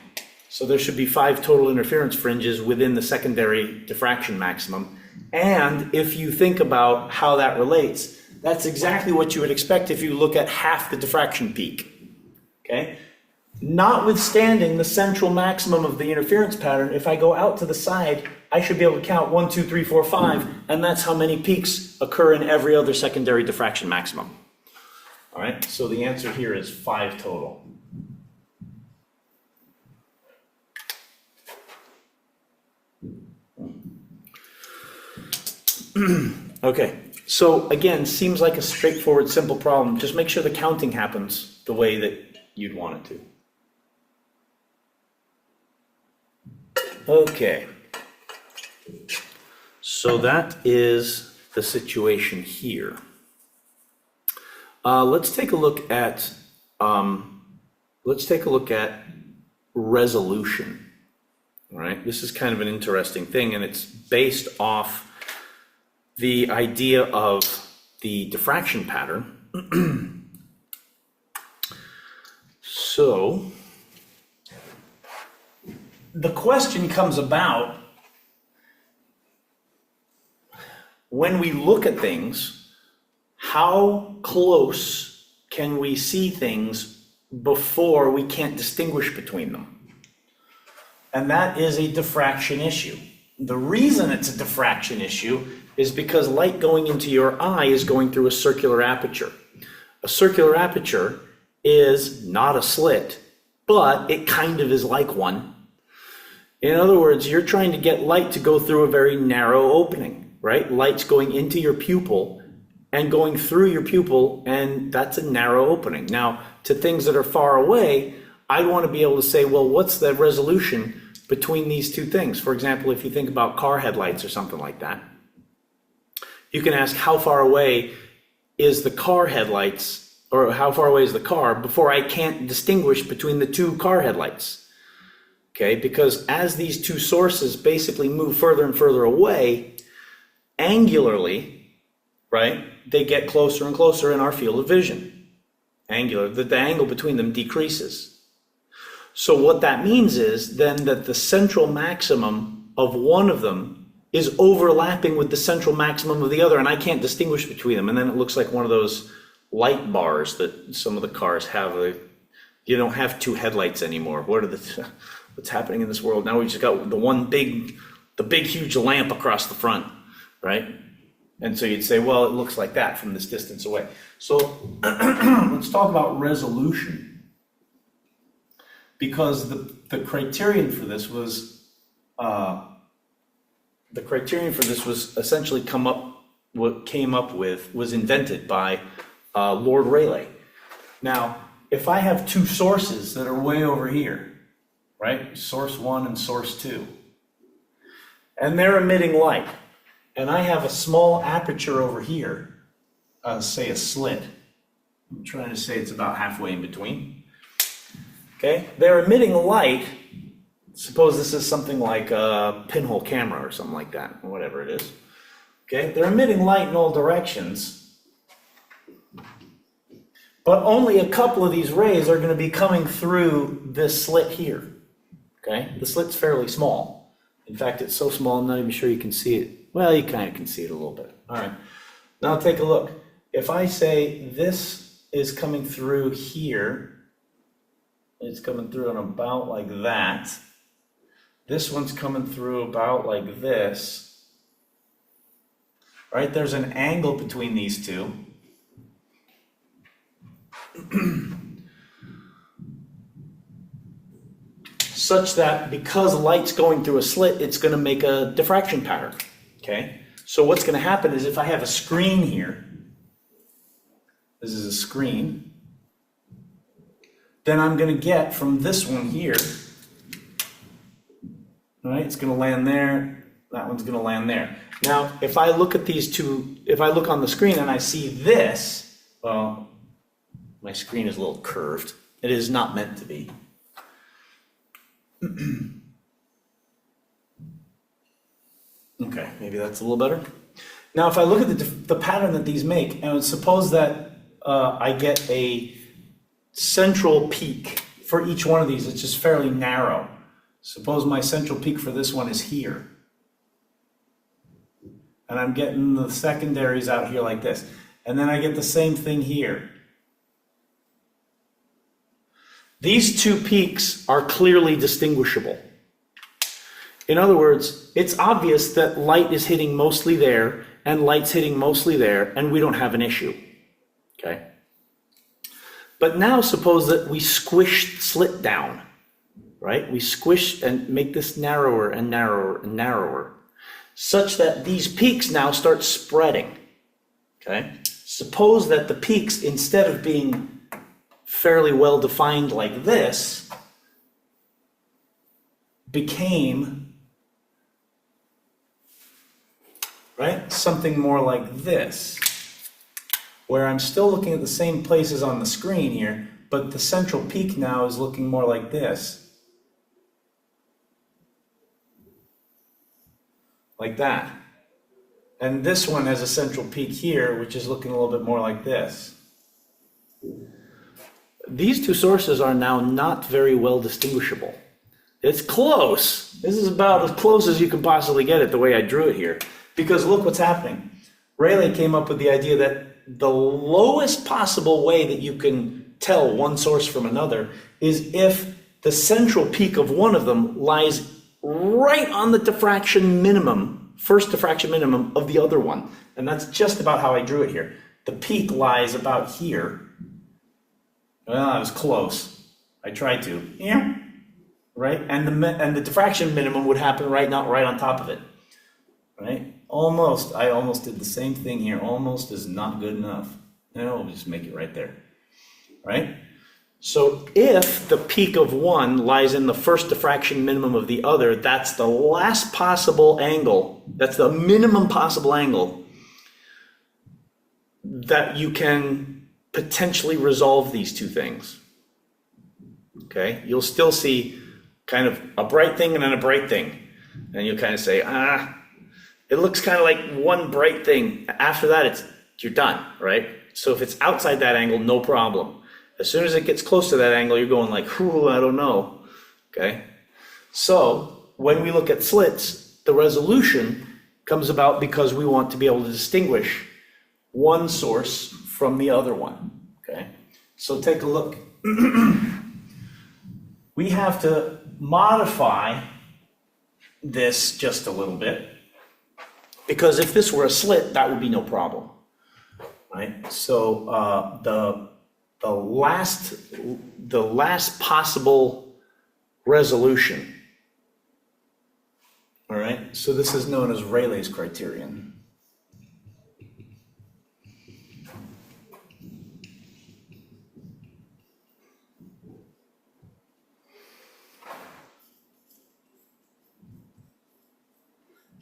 [SPEAKER 1] so there should be 5 total interference fringes within the secondary diffraction maximum. And if you think about how that relates, that's exactly what you would expect if you look at half the diffraction peak. Okay, notwithstanding the central maximum of the interference pattern, if I go out to the side, I should be able to count 1, 2, 3, 4, 5, and that's how many peaks occur in every other secondary diffraction maximum. All right, so the answer here is 5 total. Okay, so again, seems like a straightforward, simple problem. Just make sure the counting happens the way that you'd want it to. Okay, so that is the situation here. Let's take a look at resolution. All right, this is kind of an interesting thing, and it's based off the idea of the diffraction pattern. So the question comes about when we look at things, how close can we see things before we can't distinguish between them? And that is a diffraction issue. The reason it's a diffraction issue is because light going into your eye is going through a circular aperture. A circular aperture is not a slit, but it kind of is like one. In other words, you're trying to get light to go through a very narrow opening, right? Light's going into your pupil and going through your pupil, and that's a narrow opening. Now, to things that are far away, I'd want to be able to say, well, what's the resolution between these two things? For example, if you think about car headlights or something like that, you can ask how far away is the car headlights, or how far away is the car before I can't distinguish between the two car headlights. Okay, because as these two sources basically move further and further away, angularly, right, they get closer and closer in our field of vision. Angular, the angle between them decreases. So what that means is then that the central maximum of one of them is overlapping with the central maximum of the other, and I can't distinguish between them. And then it looks like one of those light bars that some of the cars have. You don't have two headlights anymore. What's happening in this world? Now we just got the big huge lamp across the front, right? And so you'd say, well, it looks like that from this distance away. So let's talk about resolution. Because the criterion for this was essentially was invented by Lord Rayleigh. Now, if I have two sources that are way over here, right, source 1 and source 2, and they're emitting light, and I have a small aperture over here, say a slit. I'm trying to say it's about halfway in between. Okay, they're emitting light. Suppose this is something like a pinhole camera or something like that, or whatever it is. Okay, they're emitting light in all directions, but only a couple of these rays are going to be coming through this slit here. Okay, the slit's fairly small. In fact, it's so small I'm not even sure you can see it. Well, you kind of can see it a little bit. All right, now take a look. If I say this is coming through here, it's coming through on about like that. This one's coming through about like this. Right? There's an angle between these two. Such that because light's going through a slit, it's going to make a diffraction pattern. Okay? So what's going to happen is if I have a screen here, this is a screen, then I'm going to get from this one here, right? It's going to land there. That one's going to land there. Now, if I look at these two, if I look on the screen and I see this, well, my screen is a little curved. It is not meant to be. Okay, maybe that's a little better. Now, if I look at the pattern that these make, and suppose that I get a central peak for each one of these, it's just fairly narrow. Suppose my central peak for this one is here. And I'm getting the secondaries out here like this. And then I get the same thing here. These two peaks are clearly distinguishable. In other words, it's obvious that light is hitting mostly there and light's hitting mostly there, and we don't have an issue. Okay? But now suppose that we squish slit down, right? We squish and make this narrower and narrower and narrower, such that these peaks now start spreading, okay? Suppose that the peaks, instead of being fairly well defined like this, became, right, something more like this. where I'm still looking at the same places on the screen here, but the central peak now is looking more like this. Like that. And this one has a central peak here, which is looking a little bit more like this. These two sources are now not very well distinguishable. It's close. This is about as close as you can possibly get it the way I drew it here. Because look what's happening. Rayleigh came up with the idea that the lowest possible way that you can tell one source from another is if the central peak of one of them lies right on the diffraction minimum, first diffraction minimum of the other one. And that's just about how I drew it here. The peak lies about here. Well, I was close. I tried to. Yeah. Right? And the diffraction minimum would happen right on top of it. Right? Almost. I almost did the same thing here. Almost is not good enough. No, we'll just make it right there. Right? So if the peak of one lies in the first diffraction minimum of the other, that's the last possible angle. That's the minimum possible angle that you can potentially resolve these two things. Okay? You'll still see kind of a bright thing and then a bright thing. And you'll kind of say, it looks kind of like one bright thing. After that, you're done, right? So if it's outside that angle, no problem. As soon as it gets close to that angle, you're going like, whew, I don't know. Okay? So when we look at slits, the resolution comes about because we want to be able to distinguish one source from the other one. Okay? So take a look. We have to modify this just a little bit, because if this were a slit, that would be no problem, right? So the last possible resolution, all right? So this is known as Rayleigh's criterion.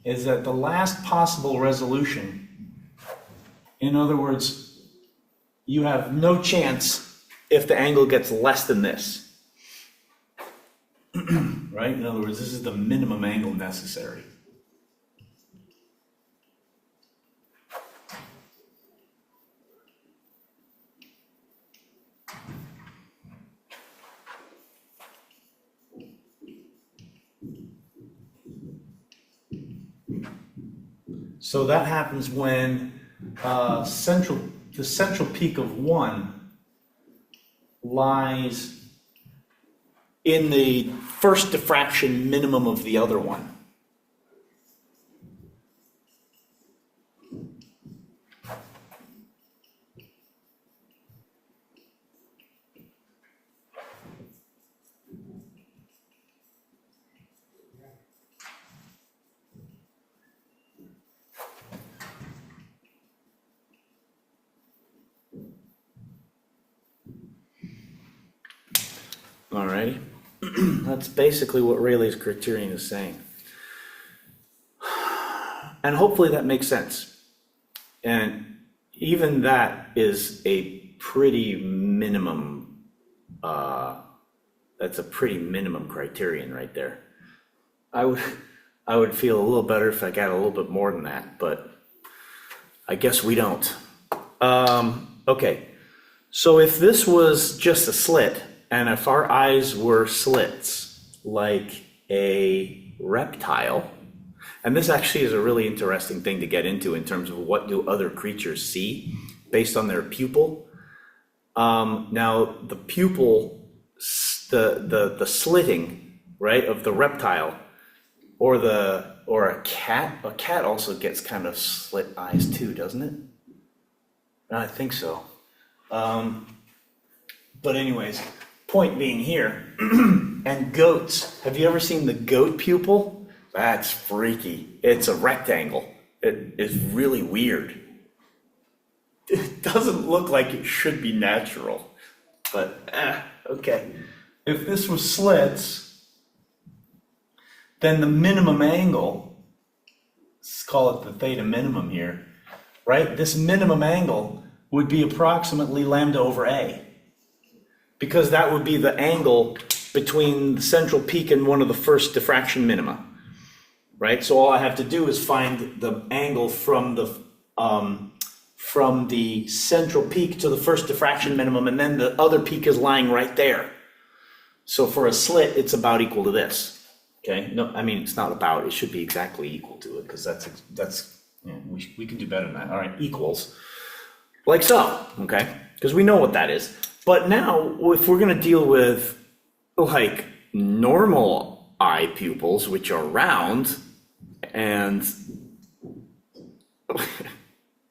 [SPEAKER 1] Is that the last possible resolution? In other words, you have no chance if the angle gets less than this. Right? In other words, this is the minimum angle necessary. So that happens when the central peak of one lies in the first diffraction minimum of the other one. Alrighty, that's basically what Rayleigh's criterion is saying. And hopefully that makes sense. And even that is a pretty minimum, that's a pretty minimum criterion right there. I would feel a little better if I got a little bit more than that, but I guess we don't. Okay, so if this was just a slit, and if our eyes were slits, like a reptile, and this actually is a really interesting thing to get into in terms of what do other creatures see based on their pupil. Now, the pupil, the slitting, right, of the reptile, or a cat also gets kind of slit eyes too, doesn't it? I think so. But anyways, point being here, and goats. Have you ever seen the goat pupil? That's freaky. It's a rectangle. It is really weird. It doesn't look like it should be natural, but okay. If this was slits, then the minimum angle, let's call it the theta minimum here, right? This minimum angle would be approximately lambda over A, because that would be the angle between the central peak and one of the first diffraction minima, right? So all I have to do is find the angle from the central peak to the first diffraction minimum, and then the other peak is lying right there. So for a slit, it's about equal to this, okay? No, I mean, it's not about, it should be exactly equal to it, because that's yeah, we can do better than that. All right, equals, like so, okay? Because we know what that is. But now, if we're gonna deal with like normal eye pupils, which are round and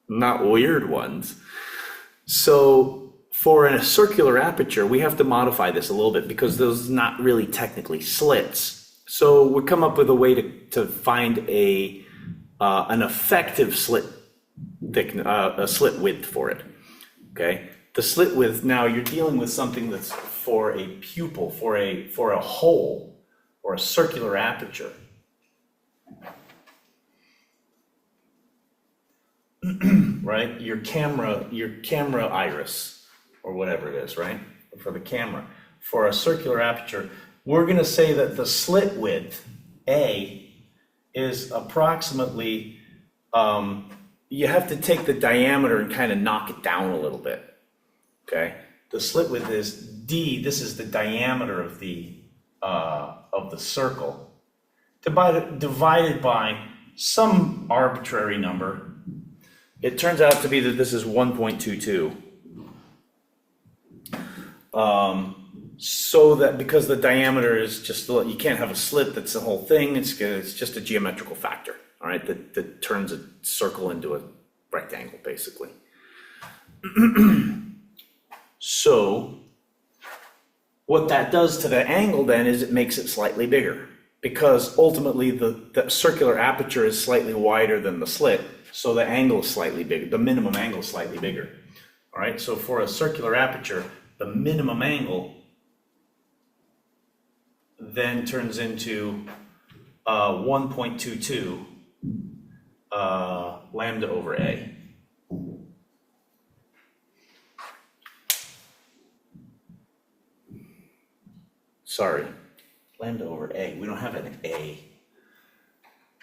[SPEAKER 1] not weird ones. So for a circular aperture, we have to modify this a little bit because those are not really technically slits. So we come up with a way to find an effective slit thickness, a slit width for it. Okay, the slit width. Now you're dealing with something that's for a pupil, for a hole, or a circular aperture. Right? Your camera iris, or whatever it is, right? For the camera. For a circular aperture, we're gonna say that the slit width, A, is approximately, you have to take the diameter and kind of knock it down a little bit, okay? The slit width is D, this is the diameter of the circle, divided by some arbitrary number. It turns out to be that this is 1.22. So that because the diameter is just, you can't have a slit that's the whole thing, it's just a geometrical factor, all right, that turns a circle into a rectangle, basically. So what that does to the angle then is it makes it slightly bigger, because ultimately the circular aperture is slightly wider than the slit, so the angle is slightly bigger, the minimum angle is slightly bigger. All right, so for a circular aperture, the minimum angle then turns into 1.22 lambda over A. Sorry, lambda over A. We don't have an A.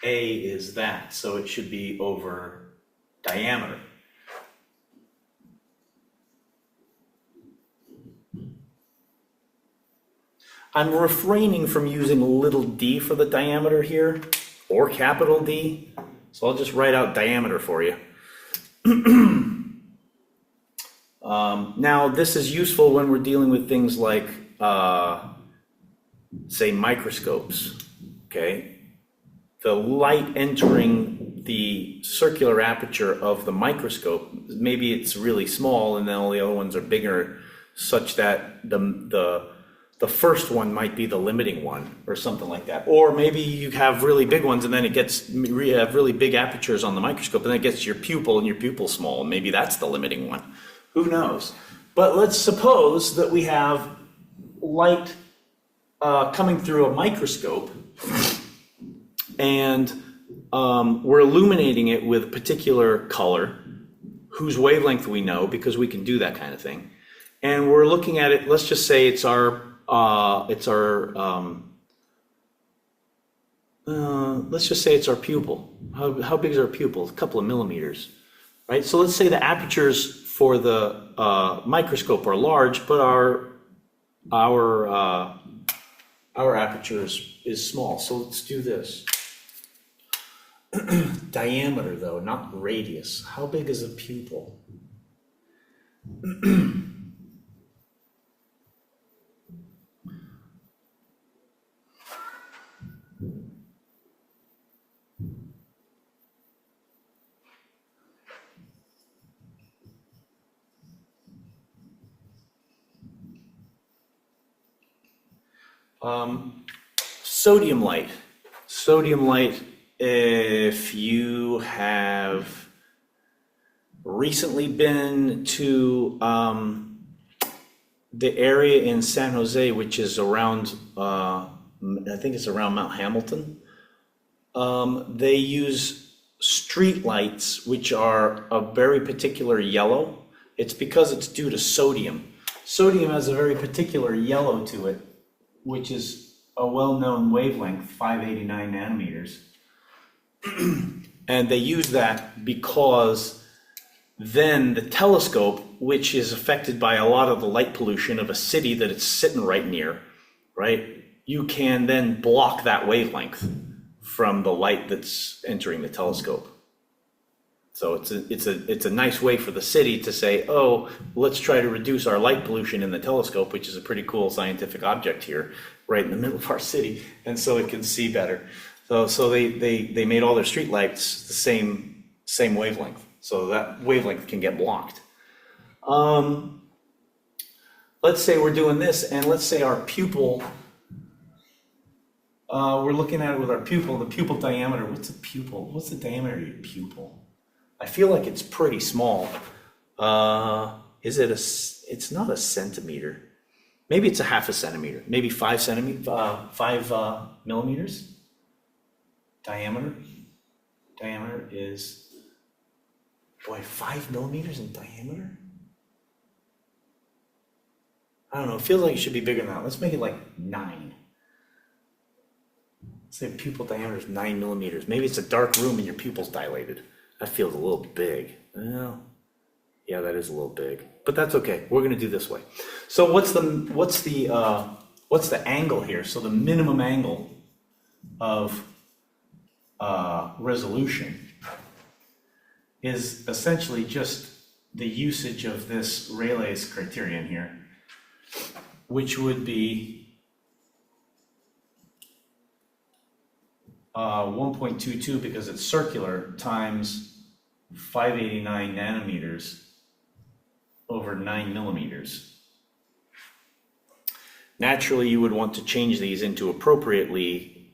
[SPEAKER 1] A is that, so it should be over diameter. I'm refraining from using little d for the diameter here, or capital D, so I'll just write out diameter for you. Now, this is useful when we're dealing with things like, say, microscopes, okay? The light entering the circular aperture of the microscope, maybe it's really small and then all the other ones are bigger, such that the first one might be the limiting one or something like that. Or maybe you have really big ones and then you have really big apertures on the microscope and then it gets your pupil and your pupil's small and maybe that's the limiting one. Who knows? But let's suppose that we have light coming through a microscope and we're illuminating it with a particular color whose wavelength we know because we can do that kind of thing. And we're looking at it, let's just say it's our let's just say it's our pupil. How big is our pupil? A couple of millimeters, right? So let's say the apertures for the microscope are large, but our aperture is small. So let's do this. Diameter though, not radius. How big is a pupil? Sodium light. Sodium light, if you have recently been to the area in San Jose, which is around, I think it's around Mount Hamilton, they use street lights, which are a very particular yellow. It's because it's due to sodium. Sodium has a very particular yellow to it, which is a well-known wavelength, 589 nanometers. And they use that because then the telescope, which is affected by a lot of the light pollution of a city that it's sitting right near, right? You can then block that wavelength from the light that's entering the telescope. So it's a nice way for the city to say, oh, let's try to reduce our light pollution in the telescope, which is a pretty cool scientific object here, right in the middle of our city, and so it can see better. So they made all their street lights the same wavelength, so that wavelength can get blocked. Let's say we're doing this, and let's say our pupil, we're looking at it with our pupil, the pupil diameter. What's a pupil? What's the diameter of your pupil? I feel like it's pretty small. Is it it's not a centimeter. Maybe it's a half a centimeter, maybe 5 millimeters diameter. Diameter is, boy, 5 millimeters in diameter? I don't know, it feels like it should be bigger than that. Let's make it like 9. Let's say pupil diameter is 9 millimeters. Maybe it's a dark room and your pupil's dilated. That feels a little big. Well, yeah, that is a little big, but that's okay. We're gonna do this way. So what's the angle here? So the minimum angle of resolution is essentially just the usage of this Rayleigh's criterion here, which would be 1.22 because it's circular times 589 nanometers over 9 millimeters. Naturally, you would want to change these into appropriately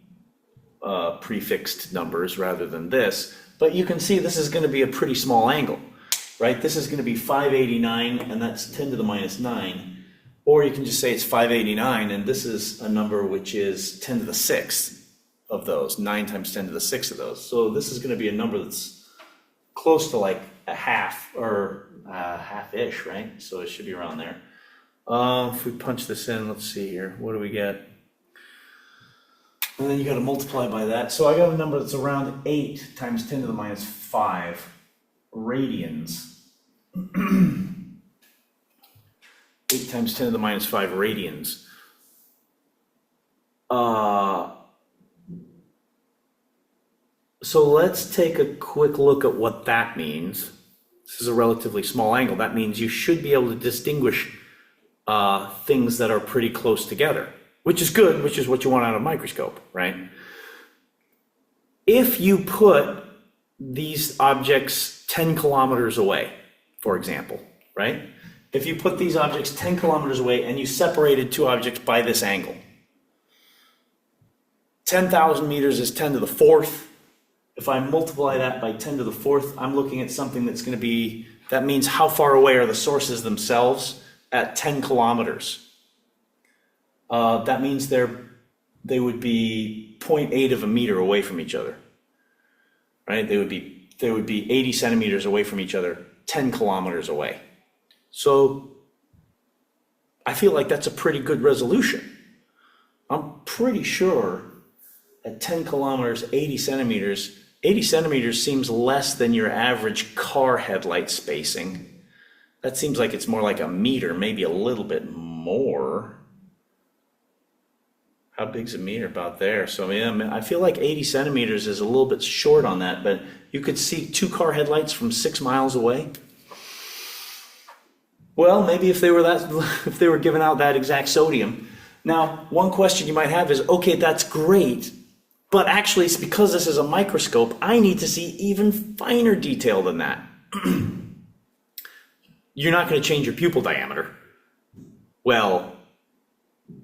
[SPEAKER 1] prefixed numbers rather than this, but you can see this is going to be a pretty small angle, right? This is going to be 589, and that's 10 to the minus 9. Or you can just say it's 589, and this is a number which is 10 to the 6th of those, 9 times 10 to the 6 of those. So this is going to be a number that's close to like a half, or half-ish, right? So it should be around there. If we punch this in, let's see here, what do we get? And then you got to multiply by that. So I got a number that's around 8 times 10 to the minus 5 radians. 8 times 10 to the minus 5 radians. So let's take a quick look at what that means. This is a relatively small angle. That means you should be able to distinguish things that are pretty close together, which is good, which is what you want out of a microscope, right? If you put these objects 10 kilometers away, for example, right? If you put these objects 10 kilometers away and you separated two objects by this angle, 10,000 meters is 10 to the 4th. If I multiply that by 10 to the 4th, I'm looking at something that's going to be, that means how far away are the sources themselves at 10 kilometers. That means they would be 0.8 of a meter away from each other, right? They would be 80 centimeters away from each other, 10 kilometers away. So I feel like that's a pretty good resolution. I'm pretty sure at 10 kilometers, 80 centimeters seems less than your average car headlight spacing. That seems like it's more like a meter, maybe a little bit more. How big's a meter? About there. So yeah, I feel like 80 centimeters is a little bit short on that, but you could see 2 car headlights from 6 miles away. Well, maybe if they were giving out that exact sodium. Now, one question you might have is, okay, that's great, but actually it's because this is a microscope, I need to see even finer detail than that. You're not going to change your pupil diameter. Well,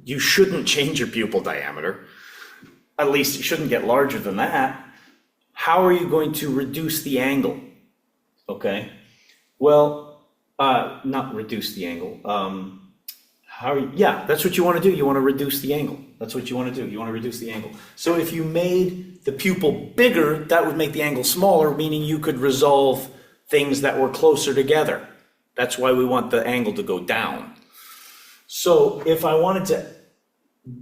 [SPEAKER 1] you shouldn't change your pupil diameter. At least you shouldn't get larger than that. How are you going to reduce the angle? Okay, well, not reduce the angle. Yeah, that's what you want to do. You want to reduce the angle. That's what you want to do. You want to reduce the angle. So if you made the pupil bigger, that would make the angle smaller, meaning you could resolve things that were closer together. That's why we want the angle to go down. So if I wanted to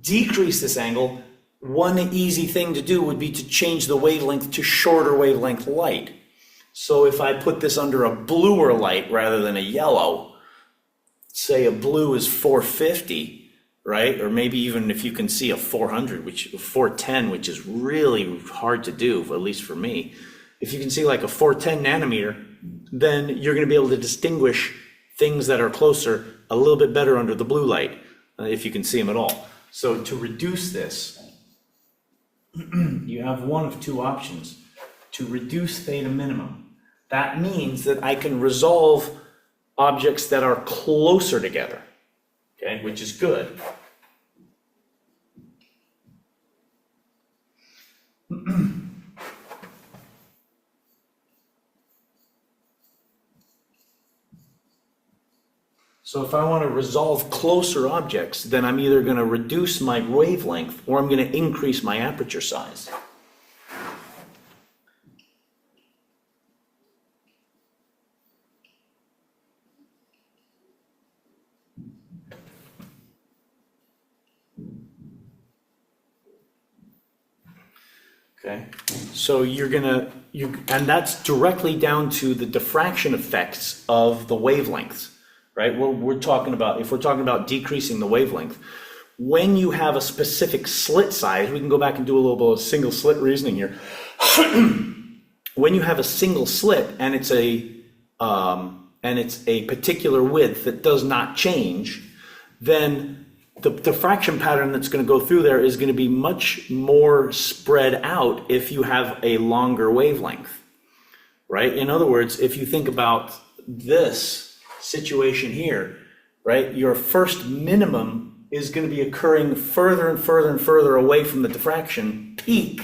[SPEAKER 1] decrease this angle, one easy thing to do would be to change the wavelength to shorter wavelength light. So if I put this under a bluer light rather than a yellow, say a blue is 450, right? Or maybe even if you can see a 400, 410, which is really hard to do, at least for me. If you can see like a 410 nanometer, then you're going to be able to distinguish things that are closer a little bit better under the blue light, if you can see them at all. So to reduce this, you have one of two options. To reduce theta minimum, that means that I can resolve objects that are closer together, okay, which is good. So if I want to resolve closer objects, then I'm either going to reduce my wavelength or I'm going to increase my aperture size. Okay, so and that's directly down to the diffraction effects of the wavelengths, right? We're talking about, if we're talking about decreasing the wavelength, when you have a specific slit size, we can go back and do a little bit of single slit reasoning here. When you have a single slit and it's a particular width that does not change, then the diffraction pattern that's going to go through there is going to be much more spread out if you have a longer wavelength, right? In other words, if you think about this situation here, right, your first minimum is going to be occurring further and further and further away from the diffraction peak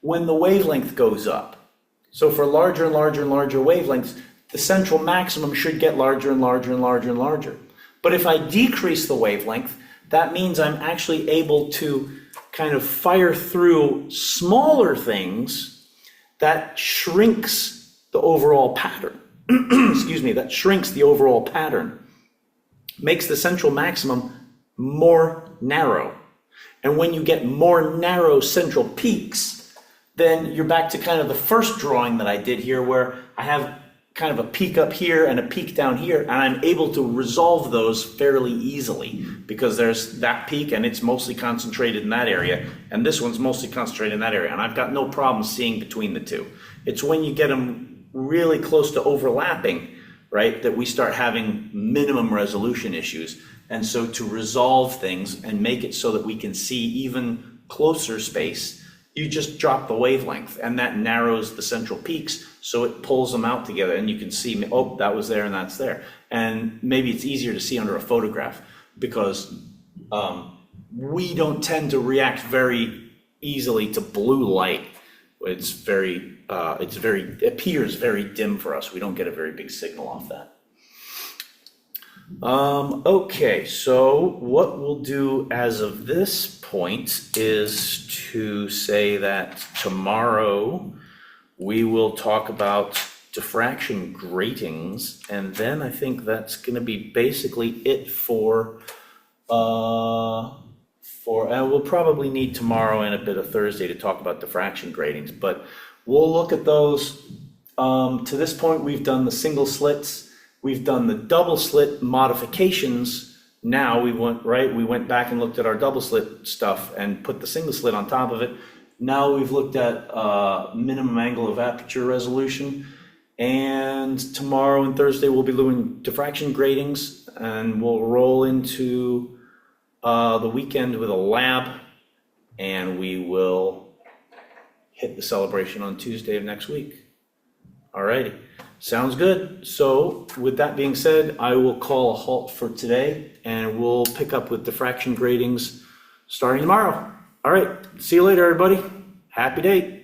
[SPEAKER 1] when the wavelength goes up. So for larger and larger and larger wavelengths, the central maximum should get larger and larger and larger and larger. But if I decrease the wavelength, that means I'm actually able to kind of fire through smaller things that shrinks the overall pattern. Excuse me, that shrinks the overall pattern, makes the central maximum more narrow. And when you get more narrow central peaks, then you're back to kind of the first drawing that I did here, where I have kind of a peak up here and a peak down here, and I'm able to resolve those fairly easily because there's that peak and it's mostly concentrated in that area, and this one's mostly concentrated in that area, and I've got no problem seeing between the two. It's when you get them really close to overlapping, right, that we start having minimum resolution issues. And so to resolve things and make it so that we can see even closer space, you just drop the wavelength, and that narrows the central peaks, so it pulls them out together, and you can see, oh, that was there and that's there. And maybe it's easier to see under a photograph because we don't tend to react very easily to blue light. It appears very dim for us. We don't get a very big signal off that. Okay, so what we'll do as of this point is to say that tomorrow we will talk about diffraction gratings, and then I think that's going to be basically it for and we'll probably need tomorrow and a bit of Thursday to talk about diffraction gratings, but we'll look at those. To this point, we've done the single slits, we've done the double slit modifications. Now we went back and looked at our double slit stuff and put the single slit on top of it. Now we've looked at minimum angle of aperture resolution, and tomorrow and Thursday we'll be doing diffraction gratings, and we'll roll into the weekend with a lab, and we will hit the celebration on Tuesday of next week. Alrighty, sounds good. So with that being said, I will call a halt for today, and we'll pick up with diffraction gratings starting tomorrow. All right, see you later, everybody. Happy day.